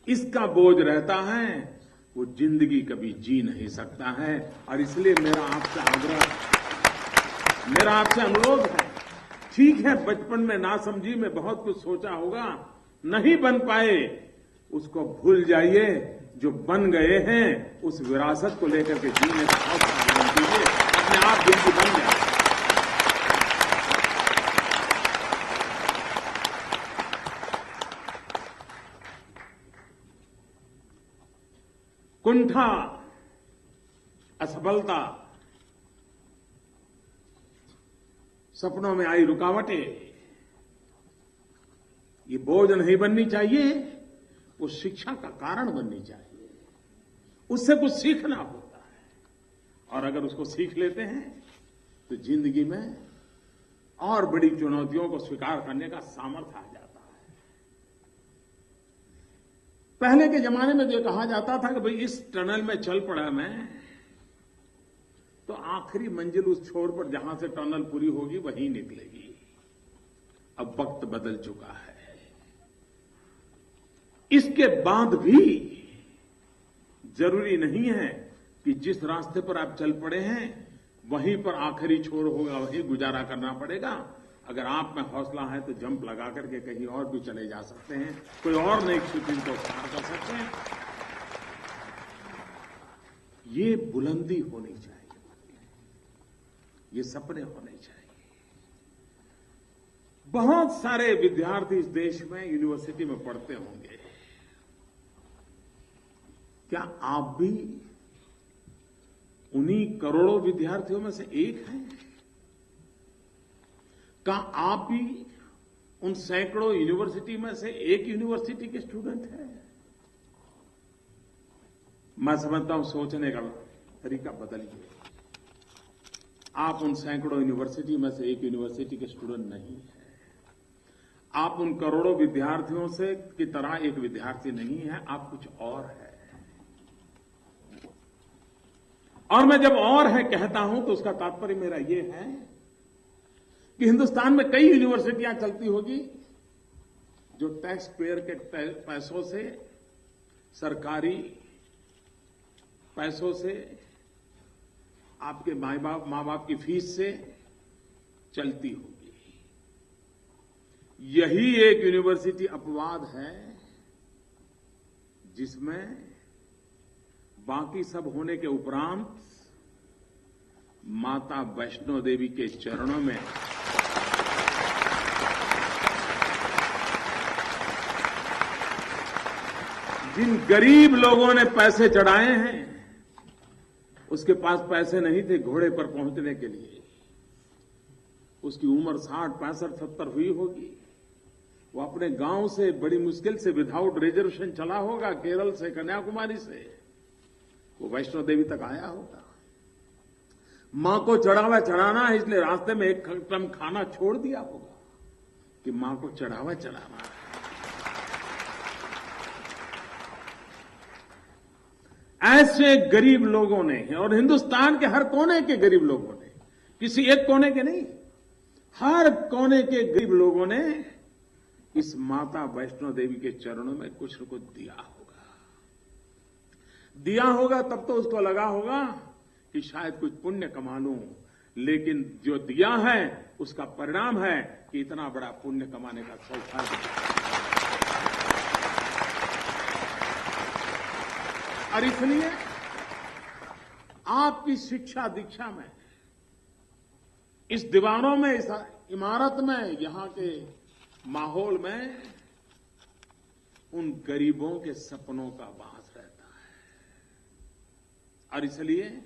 इसका बोझ रहता है, वो जिंदगी कभी जी नहीं सकता है। और इसलिए मेरा आपसे अनुरोध है, ठीक है बचपन में नासमझी में बहुत कुछ सोचा होगा, नहीं बन पाए उसको भूल जाइए, जो बन गए हैं उस विरासत को लेकर के जीने का हौसला कीजिए, अपने आप जिंदगी बन जाए। कुंठा, असफलता, सपनों में आई रुकावटें, ये बोझ नहीं बननी चाहिए, वो शिक्षा का कारण बननी चाहिए। उससे कुछ सीखना होता है, और अगर उसको सीख लेते हैं तो जिंदगी में और बड़ी चुनौतियों को स्वीकार करने का सामर्थ्य आ जाता है। पहले के जमाने में जो कहा जाता था कि भाई इस टनल में चल पड़ा मैं, तो आखिरी मंजिल उस छोर पर जहां से टनल पूरी होगी वहीं निकलेगी। अब वक्त बदल चुका है, इसके बाद भी जरूरी नहीं है कि जिस रास्ते पर आप चल पड़े हैं वहीं पर आखिरी छोर होगा, वहीं गुजारा करना पड़ेगा। अगर आप में हौसला है तो जंप लगा करके कहीं और भी चले जा सकते हैं, कोई और नई स्थिति को पार कर सकते हैं। ये बुलंदी होनी चाहिए, ये सपने होने चाहिए। बहुत सारे विद्यार्थी इस देश में यूनिवर्सिटी में पढ़ते होंगे, क्या आप भी उन्हीं करोड़ों विद्यार्थियों में से एक हैं? क्या आप भी उन सैकड़ों यूनिवर्सिटी में से एक यूनिवर्सिटी के स्टूडेंट हैं? मैं समझता हूं सोचने का तरीका बदलिए। आप उन सैकड़ों यूनिवर्सिटी में से एक यूनिवर्सिटी के स्टूडेंट नहीं हैं। आप उन करोड़ों विद्यार्थियों से की तरह एक विद्यार्थी नहीं है, आप कुछ और है। और मैं जब और है कहता हूं तो उसका तात्पर्य मेरा ये है कि हिंदुस्तान में कई यूनिवर्सिटियां चलती होगी जो टैक्स पेयर के पैसों से, सरकारी पैसों से, आपके माँ बाप की फीस से चलती होगी। यही एक यूनिवर्सिटी अपवाद है जिसमें बाकी सब होने के उपरांत माता वैष्णो देवी के चरणों में जिन गरीब लोगों ने पैसे चढ़ाए हैं, उसके पास पैसे नहीं थे घोड़े पर पहुंचने के लिए। उसकी उम्र 60, 65, 70 हुई होगी। वो अपने गांव से बड़ी मुश्किल से विदाउट रिजर्वेशन चला होगा, केरल से, कन्याकुमारी से वो वैष्णो देवी तक आया होगा। मां को चढ़ावा चढ़ाना है, इसलिए रास्ते में एक टम खाना छोड़ दिया होगा कि मां को चढ़ावा चढ़ाना है। ऐसे गरीब लोगों ने, और हिंदुस्तान के हर कोने के गरीब लोगों ने, किसी एक कोने के नहीं, हर कोने के गरीब लोगों ने इस माता वैष्णो देवी के चरणों में कुछ न कुछ दिया होगा। तब तो उसको लगा होगा कि शायद कुछ पुण्य कमा लूं, लेकिन जो दिया है उसका परिणाम है कि इतना बड़ा पुण्य कमाने का सौभाग्य। और इसलिए आपकी शिक्षा दीक्षा में, इस दीवारों में, इस इमारत में, यहां के माहौल में उन गरीबों के सपनों का वास रहता है। और इसलिए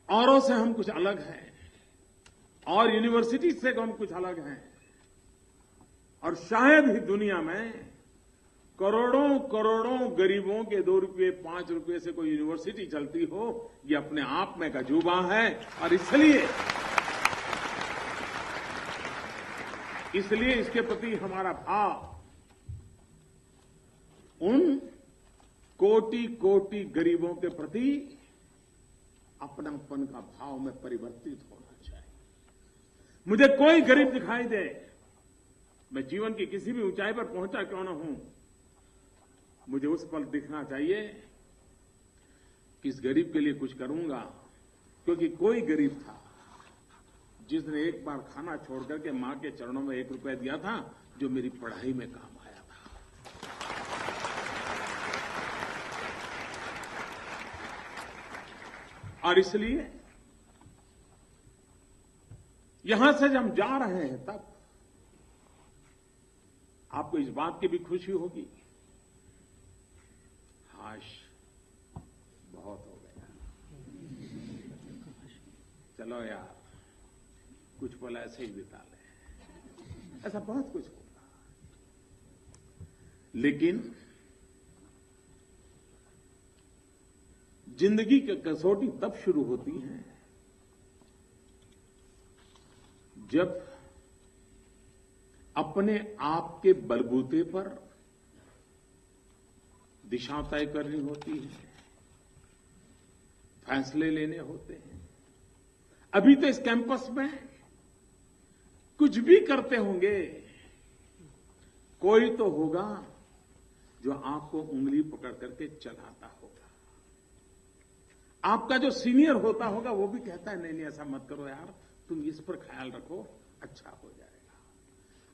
औरों से हम कुछ अलग हैं, और यूनिवर्सिटी से हम कुछ अलग हैं, और शायद ही दुनिया में करोड़ों करोड़ों गरीबों के 2 रुपये 5 रुपये से कोई यूनिवर्सिटी चलती हो। ये अपने आप में गजूबा है। और इसलिए इसके प्रति हमारा भाव उन कोटि कोटि गरीबों के प्रति अपनापन का भाव में परिवर्तित होना चाहिए। मुझे कोई गरीब दिखाई दे, मैं जीवन की किसी भी ऊंचाई पर पहुंचा क्यों न हूं, मुझे उस पल दिखना चाहिए कि इस गरीब के लिए कुछ करूंगा। क्योंकि कोई गरीब था जिसने एक बार खाना छोड़ करके मां के चरणों में 1 रुपया दिया था, जो मेरी पढ़ाई में काम आया था। और इसलिए यहां से जब हम जा रहे हैं तब आपको इस बात की भी खुशी होगी, हाश बहुत हो गया, चलो यार कुछ पल ऐसे ही बिता ले। ऐसा बहुत कुछ होगा, लेकिन जिंदगी की कसौटी तब शुरू होती है जब अपने आप के बलबूते पर दिशा तय करनी होती है, फैसले लेने होते हैं। अभी तो इस कैंपस में कुछ भी करते होंगे, कोई तो होगा जो आपको उंगली पकड़ करके चलाता होगा। आपका जो सीनियर होता होगा वो भी कहता है नहीं ऐसा मत करो यार, तुम इस पर ख्याल रखो, अच्छा हो जाएगा।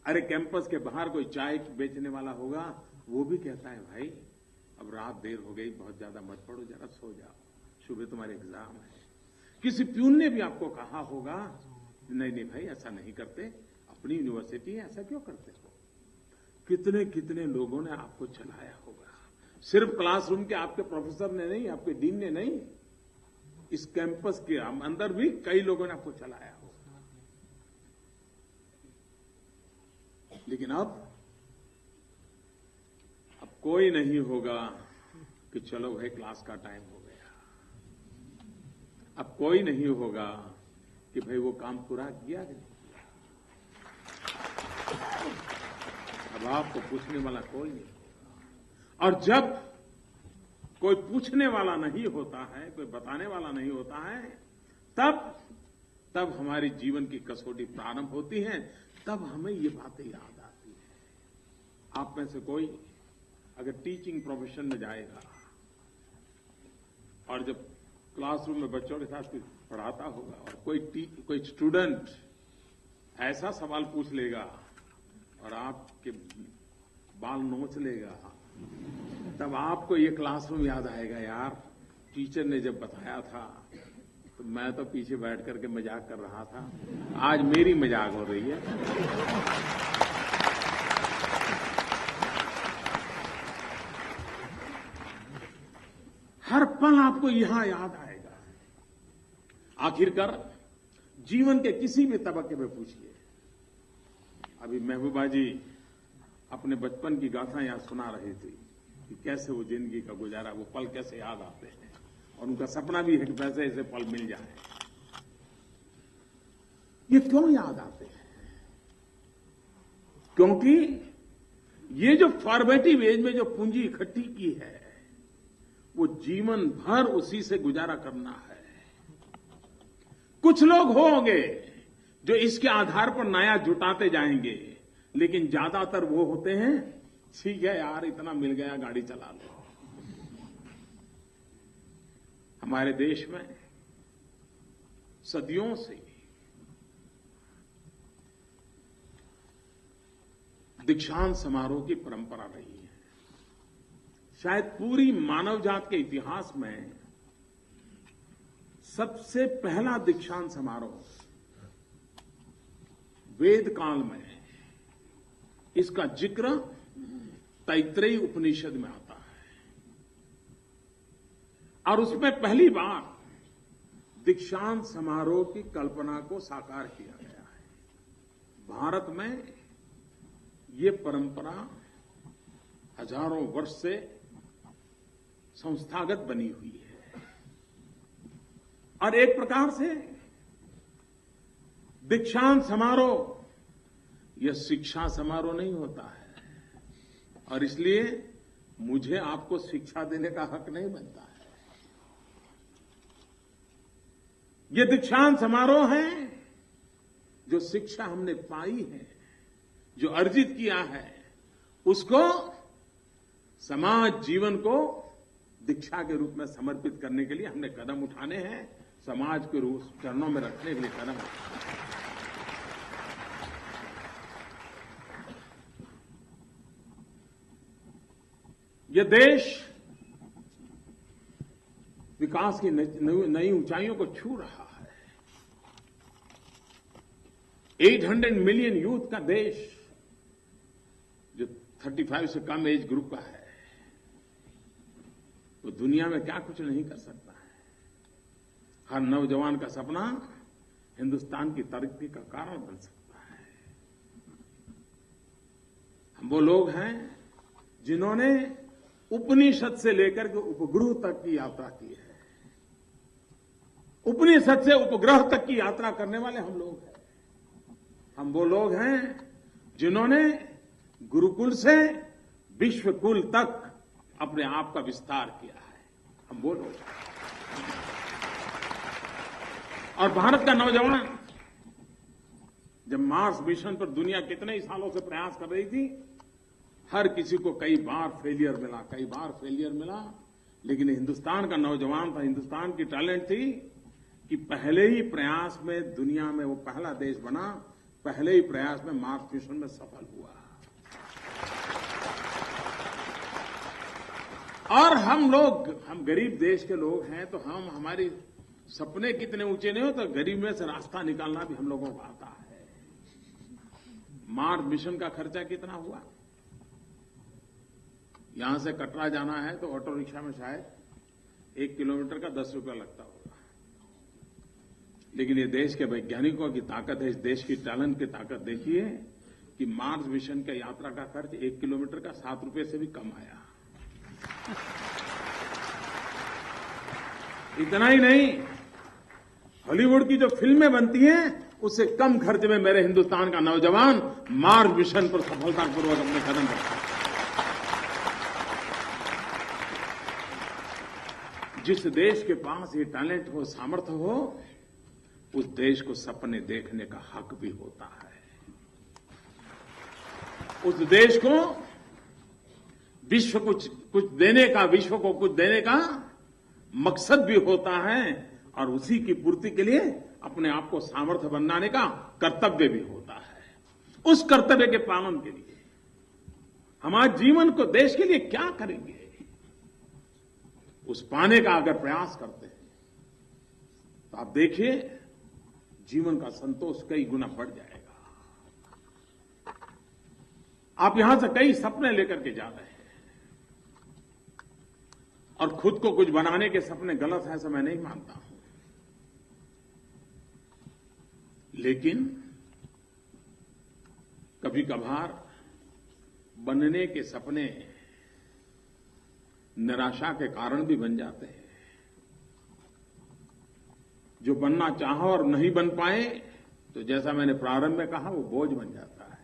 अरे कैंपस के बाहर कोई चाय बेचने वाला होगा, वो भी कहता है भाई अब रात देर हो गई, बहुत ज्यादा मत पढ़ो, जरा सो जाओ, सुबह तुम्हारे एग्जाम है। किसी प्यून ने भी आपको कहा होगा नहीं भाई ऐसा नहीं करते, अपनी यूनिवर्सिटी है, ऐसा क्यों करते हो। कितने कितने लोगों ने आपको चलाया होगा, सिर्फ क्लासरूम के आपके प्रोफेसर ने नहीं, आपके डीन ने नहीं, इस कैंपस के अंदर भी कई लोगों ने आपको चलाया होगा। लेकिन अब कोई नहीं होगा कि चलो भाई क्लास का टाइम हो गया। अब कोई नहीं होगा कि भाई वो काम पूरा किया कि नहीं किया। अब आपको पूछने वाला कोई नहीं होगा। और जब कोई पूछने वाला नहीं होता है, कोई बताने वाला नहीं होता है, तब हमारी जीवन की कसौटी प्रारंभ होती है। तब हमें ये बातें याद आती है। आप में से कोई अगर टीचिंग प्रोफेशन में जाएगा और जब क्लासरूम में बच्चों के साथ कुछ पढ़ाता होगा और कोई स्टूडेंट ऐसा सवाल पूछ लेगा और आपके बाल नोच लेगा, तब आपको ये क्लासरूम याद आएगा, यार टीचर ने जब बताया था तो मैं तो पीछे बैठ करके मजाक कर रहा था, आज मेरी मजाक हो रही है। हर पल आपको यहां याद आएगा। आखिरकार जीवन के किसी भी तबके में पूछिए। अभी महबूबा जी अपने बचपन की गाथा यहां सुना रही थी कि कैसे वो जिंदगी का गुजारा, वो पल कैसे याद आते हैं, और उनका सपना भी है कि वैसे ऐसे पल मिल जाए। ये क्यों याद आते हैं? क्योंकि ये जो फॉर्मेटिव एज में जो पूंजी इकट्ठी की है, वो जीवन भर उसी से गुजारा करना है। कुछ लोग होंगे जो इसके आधार पर नया जुटाते जाएंगे, लेकिन ज्यादातर वो होते हैं, ठीक है यार इतना मिल गया, गाड़ी चला लो। हमारे देश में सदियों से दीक्षांत समारोह की परंपरा रही है। शायद पूरी मानव जात के इतिहास में सबसे पहला दीक्षांत समारोह वेद काल में, इसका जिक्र तैत्रेयी उपनिषद में आता है, और उसमें पहली बार दीक्षांत समारोह की कल्पना को साकार किया गया है। भारत में ये परंपरा हजारों वर्ष से संस्थागत बनी हुई है, और एक प्रकार से दीक्षांत समारोह यह शिक्षा समारोह नहीं होता है, और इसलिए मुझे आपको शिक्षा देने का हक नहीं बनता है। ये दीक्षांत समारोह है जो शिक्षा हमने पाई है, जो अर्जित किया है, उसको समाज जीवन को दीक्षा के रूप में समर्पित करने के लिए हमने कदम उठाने हैं, समाज के रूप चरणों में रखने के लिए कदम उठाने हैं। यह देश विकास की नई ऊंचाइयों को छू रहा है। 800 मिलियन यूथ का देश, जो 35 से कम एज ग्रुप का है, वो दुनिया में क्या कुछ नहीं कर सकता है। हर नौजवान का सपना हिंदुस्तान की तरक्की का कारण बन सकता है। हम वो लोग हैं जिन्होंने उपनिषद से लेकर के उपग्रह तक की यात्रा की है। उपनिषद से उपग्रह तक की यात्रा करने वाले हम लोग हैं। हम वो लोग हैं जिन्होंने गुरुकुल से विश्वकुल तक अपने आप का विस्तार किया है। हम वो लोग हैं। और भारत का नौजवान जब मार्स मिशन पर दुनिया कितने ही सालों से प्रयास कर रही थी, हर किसी को कई बार फेलियर मिला, लेकिन हिंदुस्तान का नौजवान था, हिंदुस्तान की टैलेंट थी कि पहले ही प्रयास में दुनिया में वो पहला देश बना, पहले ही प्रयास में मार्स मिशन में सफल हुआ। और हम गरीब देश के लोग हैं, तो हमारे सपने कितने ऊंचे नहीं हो, तो गरीब में से रास्ता निकालना भी हम लोगों को आता है। मार्स मिशन का खर्चा कितना हुआ? यहां से कटरा जाना है तो ऑटो रिक्शा में शायद 1 किलोमीटर का 10 रुपया लगता होगा, लेकिन ये देश के वैज्ञानिकों की ताकत है, इस देश की टैलेंट की ताकत देखिए कि मार्स मिशन का यात्रा का खर्च 1 किलोमीटर का 7 रुपए से भी कम आया। इतना ही नहीं, हॉलीवुड की जो फिल्में बनती हैं उससे कम खर्च में मेरे हिंदुस्तान का नौजवान मार्स मिशन पर सफलतापूर्वक अपने कदम रखा। जिस देश के पास ये टैलेंट हो, सामर्थ्य हो, उस देश को सपने देखने का हक भी होता है। उस देश को विश्व को कुछ देने का मकसद भी होता है और उसी की पूर्ति के लिए अपने आप को सामर्थ्य बनाने का कर्तव्य भी होता है। उस कर्तव्य के पालन के लिए हम आज जीवन को देश के लिए क्या करेंगे, उस पाने का अगर प्रयास करते हैं तो आप देखिए जीवन का संतोष कई गुना बढ़ जाएगा। आप यहां से कई सपने लेकर के जा रहे हैं और खुद को कुछ बनाने के सपने गलत है ऐसा मैं नहीं मानता हूं, लेकिन कभी कभार बनने के सपने निराशा के कारण भी बन जाते हैं। जो बनना चाहा और नहीं बन पाए तो जैसा मैंने प्रारंभ में कहा वो बोझ बन जाता है।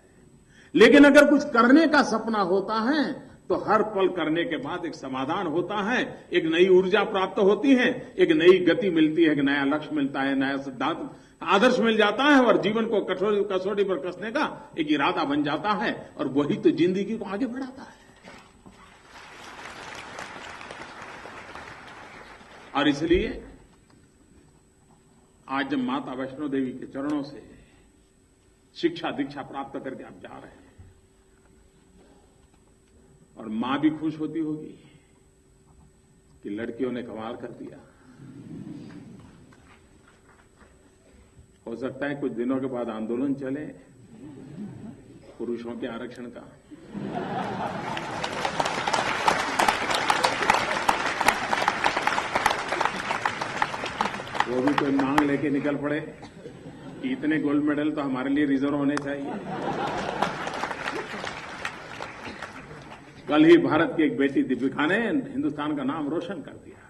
लेकिन अगर कुछ करने का सपना होता है तो हर पल करने के बाद एक समाधान होता है, एक नई ऊर्जा प्राप्त होती है, एक नई गति मिलती है, एक नया लक्ष्य मिलता है, नया सिद्धांत आदर्श मिल जाता है और जीवन को कसौटी पर कसने का एक इरादा बन जाता है और वही तो जिंदगी को आगे बढ़ाता है। और इसलिए आज जब माता वैष्णो देवी के चरणों से शिक्षा दीक्षा प्राप्त करके आप जा रहे हैं और मां भी खुश होती होगी कि लड़कियों ने कमाल कर दिया। हो सकता है कुछ दिनों के बाद आंदोलन चले पुरुषों के आरक्षण का। वो भी कोई मांग लेके निकल पड़े कि इतने गोल्ड मेडल तो हमारे लिए रिजर्व होने चाहिए। कल ही भारत की एक बेटी दीपिका ने हिंदुस्तान का नाम रोशन कर दिया।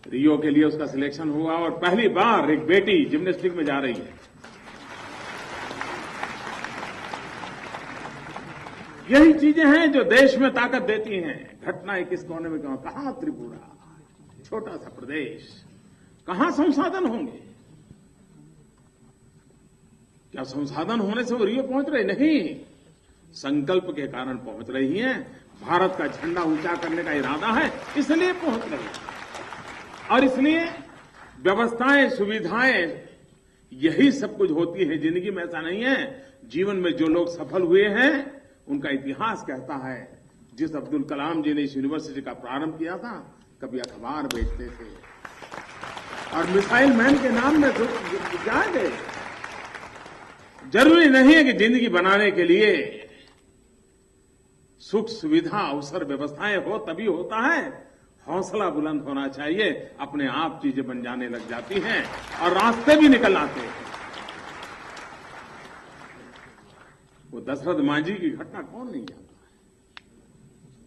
रियो के लिए उसका सिलेक्शन हुआ और पहली बार एक बेटी जिम्नास्टिक में जा रही है। यही चीजें हैं जो देश में ताकत देती हैं। घटना किस कोने में कहां त्रिपुरा, छोटा सा प्रदेश, कहां संसाधन होंगे? क्या संसाधन होने से वो रियो पहुंच रहे? नहीं, संकल्प के कारण पहुंच रही हैं। भारत का झंडा ऊंचा करने का इरादा है इसलिए पहुंच रही है। और इसलिए व्यवस्थाएं, सुविधाएं, यही सब कुछ होती है जिंदगी में। ऐसा नहीं है। जीवन में जो लोग सफल हुए हैं उनका इतिहास कहता है। जिस अब्दुल कलाम जी ने इस यूनिवर्सिटी का प्रारंभ किया था, कभी अखबार बेचते थे और मिसाइल मैन के नाम में जा गए। जरूरी नहीं है कि जिंदगी बनाने के लिए सुख सुविधा अवसर व्यवस्थाएं हो तभी होता है। हौसला बुलंद होना चाहिए। अपने आप चीजें बन जाने लग जाती हैं और रास्ते भी निकल आते हैं। वो दशरथ मांझी की घटना कौन नहीं जानता?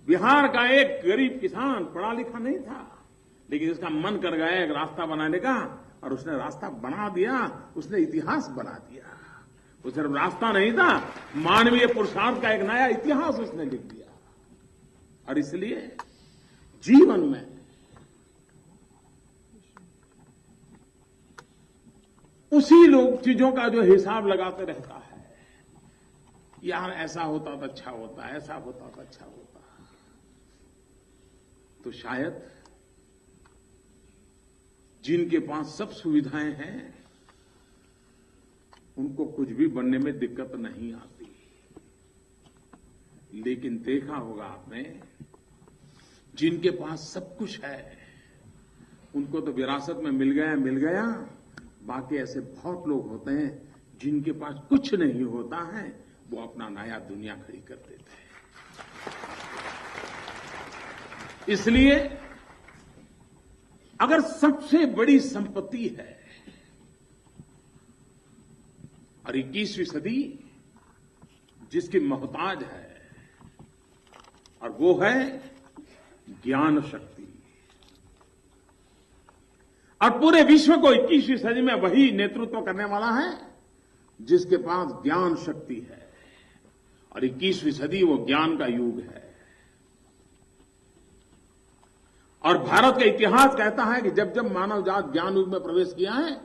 बिहार का एक गरीब किसान पढ़ा लिखा नहीं था, लेकिन उसका मन कर गया एक रास्ता बनाने का और उसने रास्ता बना दिया। उसने इतिहास बना दिया। वो सिर्फ रास्ता नहीं था, मानवीय पुरुषार्थ का एक नया इतिहास उसने लिख दिया। और इसलिए जीवन में उसी लोग चीजों का जो हिसाब लगाते रहता है, यार ऐसा होता तो अच्छा होता, ऐसा होता तो अच्छा होता, तो शायद जिनके पास सब सुविधाएं हैं उनको कुछ भी बनने में दिक्कत नहीं आती। लेकिन देखा होगा आपने, जिनके पास सब कुछ है उनको तो विरासत में मिल गया। बाकी ऐसे बहुत लोग होते हैं जिनके पास कुछ नहीं होता है, वो अपना नया दुनिया खड़ी कर देते हैं। इसलिए अगर सबसे बड़ी संपत्ति है और 21वीं सदी जिसकी मोहताज है, और वो है ज्ञान शक्ति। और पूरे विश्व को 21वीं सदी में वही नेतृत्व करने वाला है जिसके पास ज्ञान शक्ति है। और 21वीं सदी वो ज्ञान का युग है। और भारत का इतिहास कहता है कि जब जब मानव जात ज्ञान युग में प्रवेश किया है,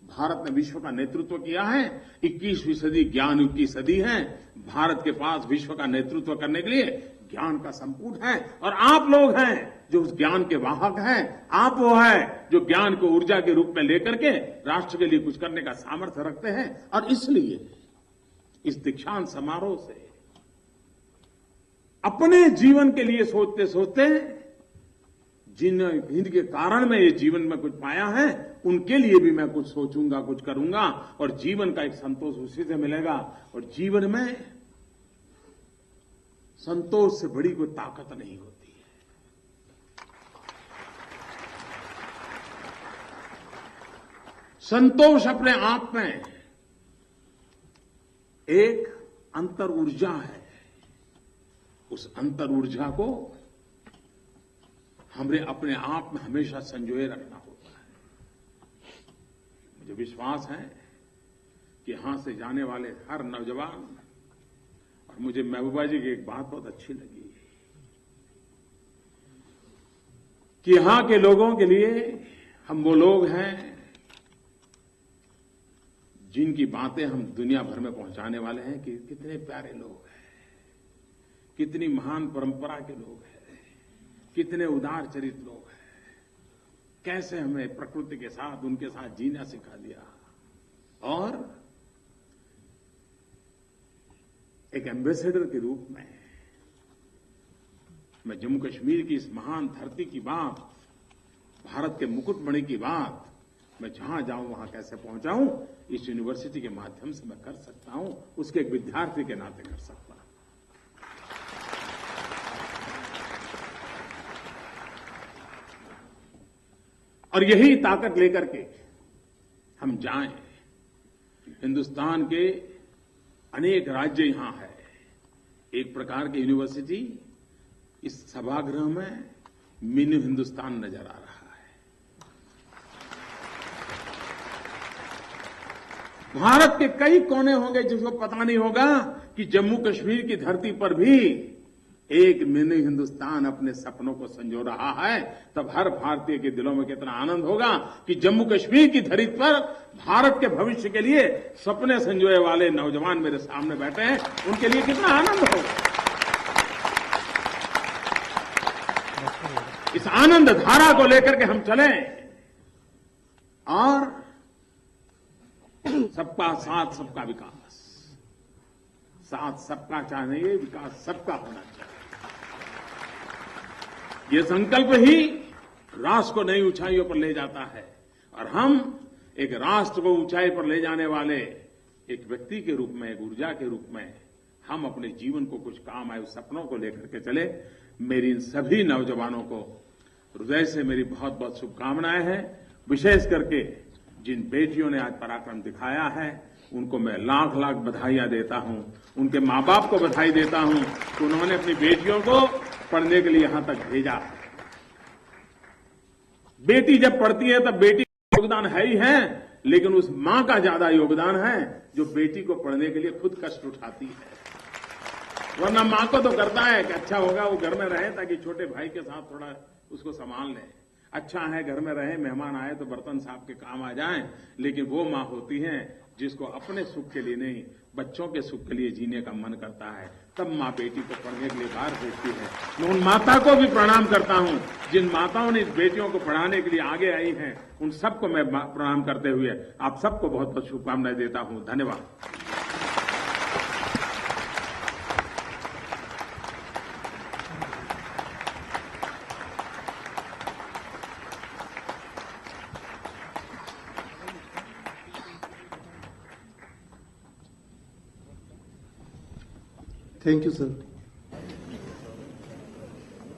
भारत ने विश्व का नेतृत्व किया है। 21वीं सदी ज्ञान युग की सदी है। भारत के पास विश्व का नेतृत्व करने के लिए ज्ञान का संपूर्ण है। और आप लोग हैं जो उस ज्ञान के वाहक हैं। आप वो है जो ज्ञान को ऊर्जा के रूप में लेकर के राष्ट्र के लिए कुछ करने का सामर्थ्य रखते हैं। और इसलिए इस दीक्षांत समारोह से अपने जीवन के लिए सोचते सोचते जिनके कारण मैं ये जीवन में कुछ पाया है, उनके लिए भी मैं कुछ सोचूंगा, कुछ करूंगा, और जीवन का एक संतोष उसी से मिलेगा। और जीवन में संतोष से बड़ी कोई ताकत नहीं होती है। संतोष अपने आप में एक अंतर ऊर्जा है। उस अंतर ऊर्जा को हमें अपने आप में हमेशा संजोए रखना होता है। मुझे विश्वास है कि यहां से जाने वाले हर नौजवान, और मुझे महबूबा जी की एक बात बहुत अच्छी लगी कि यहां के लोगों के लिए हम वो लोग हैं जिनकी बातें हम दुनिया भर में पहुंचाने वाले हैं कि कितने प्यारे लोग हैं, कितनी महान परंपरा के लोग हैं, कितने उदार चरित्र लोग हैं, कैसे हमें प्रकृति के साथ, उनके साथ जीना सिखा दिया। और एक एम्बेसडर के रूप में मैं जम्मू कश्मीर की इस महान धरती की बात, भारत के मुकुटमणि की बात, मैं जहां जाऊं वहां कैसे पहुंचाऊं, इस यूनिवर्सिटी के माध्यम से मैं कर सकता हूं, उसके एक विद्यार्थी के नाते कर सकता हूं। और यही ताकत लेकर के हम जाएं। हिंदुस्तान के अनेक राज्य यहां है। एक प्रकार की यूनिवर्सिटी इस सभागृह में मिनी हिंदुस्तान नजर आ रहा है। भारत के कई कोने होंगे जिसको पता नहीं होगा कि जम्मू कश्मीर की धरती पर भी एक मिनी हिंदुस्तान अपने सपनों को संजो रहा है। तब हर भारतीय के दिलों में कितना आनंद होगा कि जम्मू कश्मीर की धरती पर भारत के भविष्य के लिए सपने संजोए वाले नौजवान मेरे सामने बैठे हैं। उनके लिए कितना आनंद होगा। इस आनंद धारा को लेकर के हम चलें और सबका साथ सबका विकास, साथ सबका चाहिए, विकास सबका होना चाहिए। ये संकल्प ही राष्ट्र को नई ऊंचाइयों पर ले जाता है। और हम एक राष्ट्र को ऊंचाई पर ले जाने वाले एक व्यक्ति के रूप में, एक ऊर्जा के रूप में हम अपने जीवन को कुछ काम आए उस सपनों को लेकर के चले। मेरी इन सभी नौजवानों को हृदय से मेरी बहुत बहुत शुभकामनाएं हैं। विशेष करके जिन बेटियों ने आज पराक्रम दिखाया है उनको मैं लाख लाख बधाइयां देता हूं। उनके मां बाप को बधाई देता हूं कि उन्होंने अपनी बेटियों को पढ़ने के लिए यहां तक भेजा। बेटी जब पढ़ती है तब बेटी का योगदान है ही है, लेकिन उस मां का ज्यादा योगदान है जो बेटी को पढ़ने के लिए खुद कष्ट उठाती है। वरना मां को तो करता है कि अच्छा होगा वो घर में रहे ताकि छोटे भाई के साथ थोड़ा उसको संभाल ले। अच्छा है घर में रहे, मेहमान आए तो बर्तन साफ के काम आ जाएं। लेकिन वो मां होती है जिसको अपने सुख के लिए नहीं, बच्चों के सुख के लिए जीने का मन करता है, तब मां बेटी को पढ़ने के लिए बाहर भेजती है। मैं उन माता को भी प्रणाम करता हूं जिन माताओं ने इस बेटियों को पढ़ाने के लिए आगे आई हैं। उन सबको मैं प्रणाम करते हुए आप सबको बहुत बहुत शुभकामनाएं देता हूं। धन्यवाद। Thank you, sir.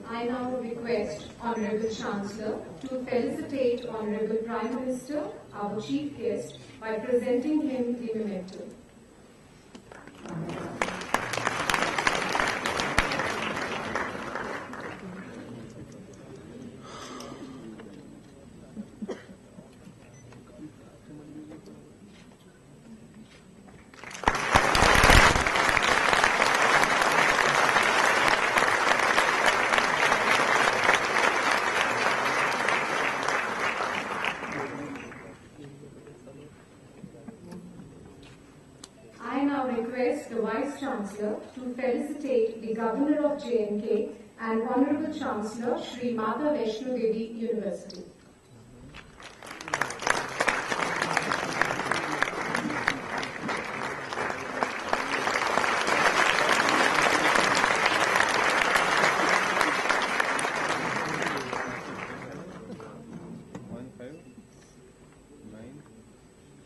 I now request Honorable Chancellor to felicitate Honorable Prime Minister, our chief guest, by presenting him the memento. request the Vice Chancellor to felicitate the Governor of J&K and Honorable Chancellor Shri Mata Vaishno Devi University.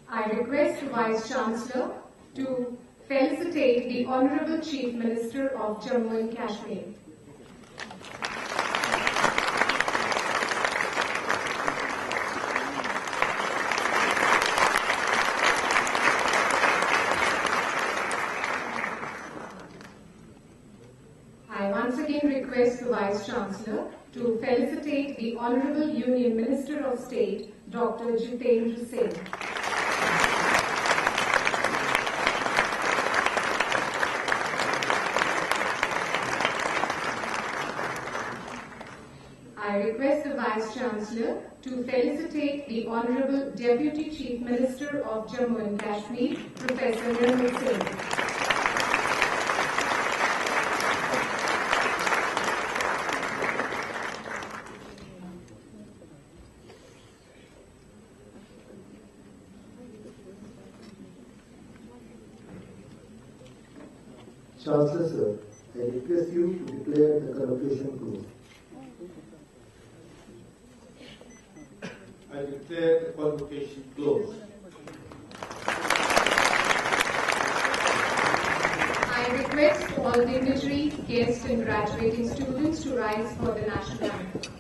I request the Vice Chancellor to felicitate the Honorable Chief Minister of Jammu and Kashmir. I once again request the Vice Chancellor to felicitate the Honorable Union Minister of State, Dr. Jitendra Singh. I request the Vice Chancellor to felicitate the Honorable Deputy Chief Minister of Jammu and Kashmir, Professor Nirmal Singh. Chancellor Sir, I request you to declare the convocation closed. I declare the convocation closed. I request all dignitaries, guests and graduating students to rise for the national anthem.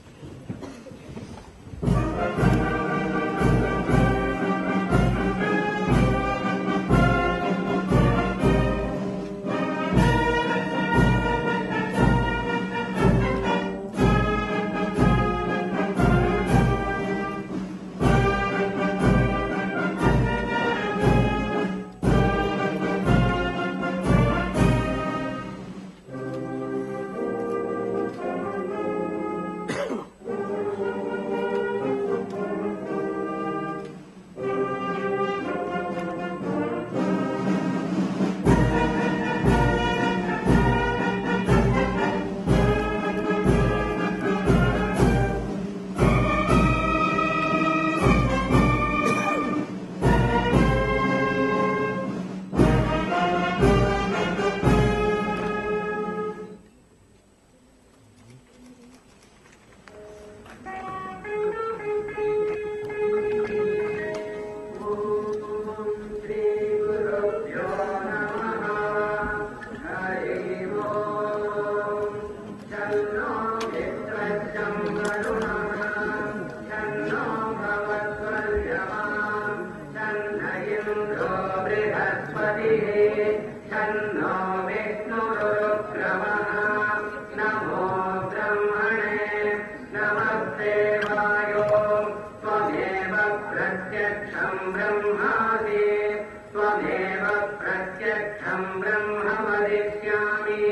त्वमेव प्रत्यक्षं ब्रह्म वदिष्यामि,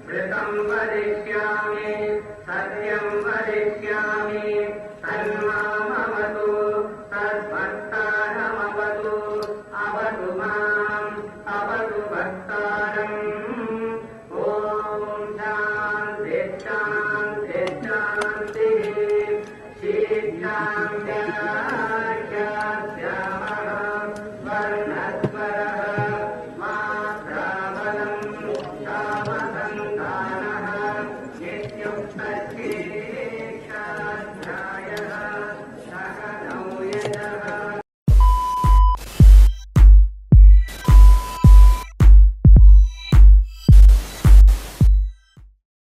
वृतं वदिष्यामि,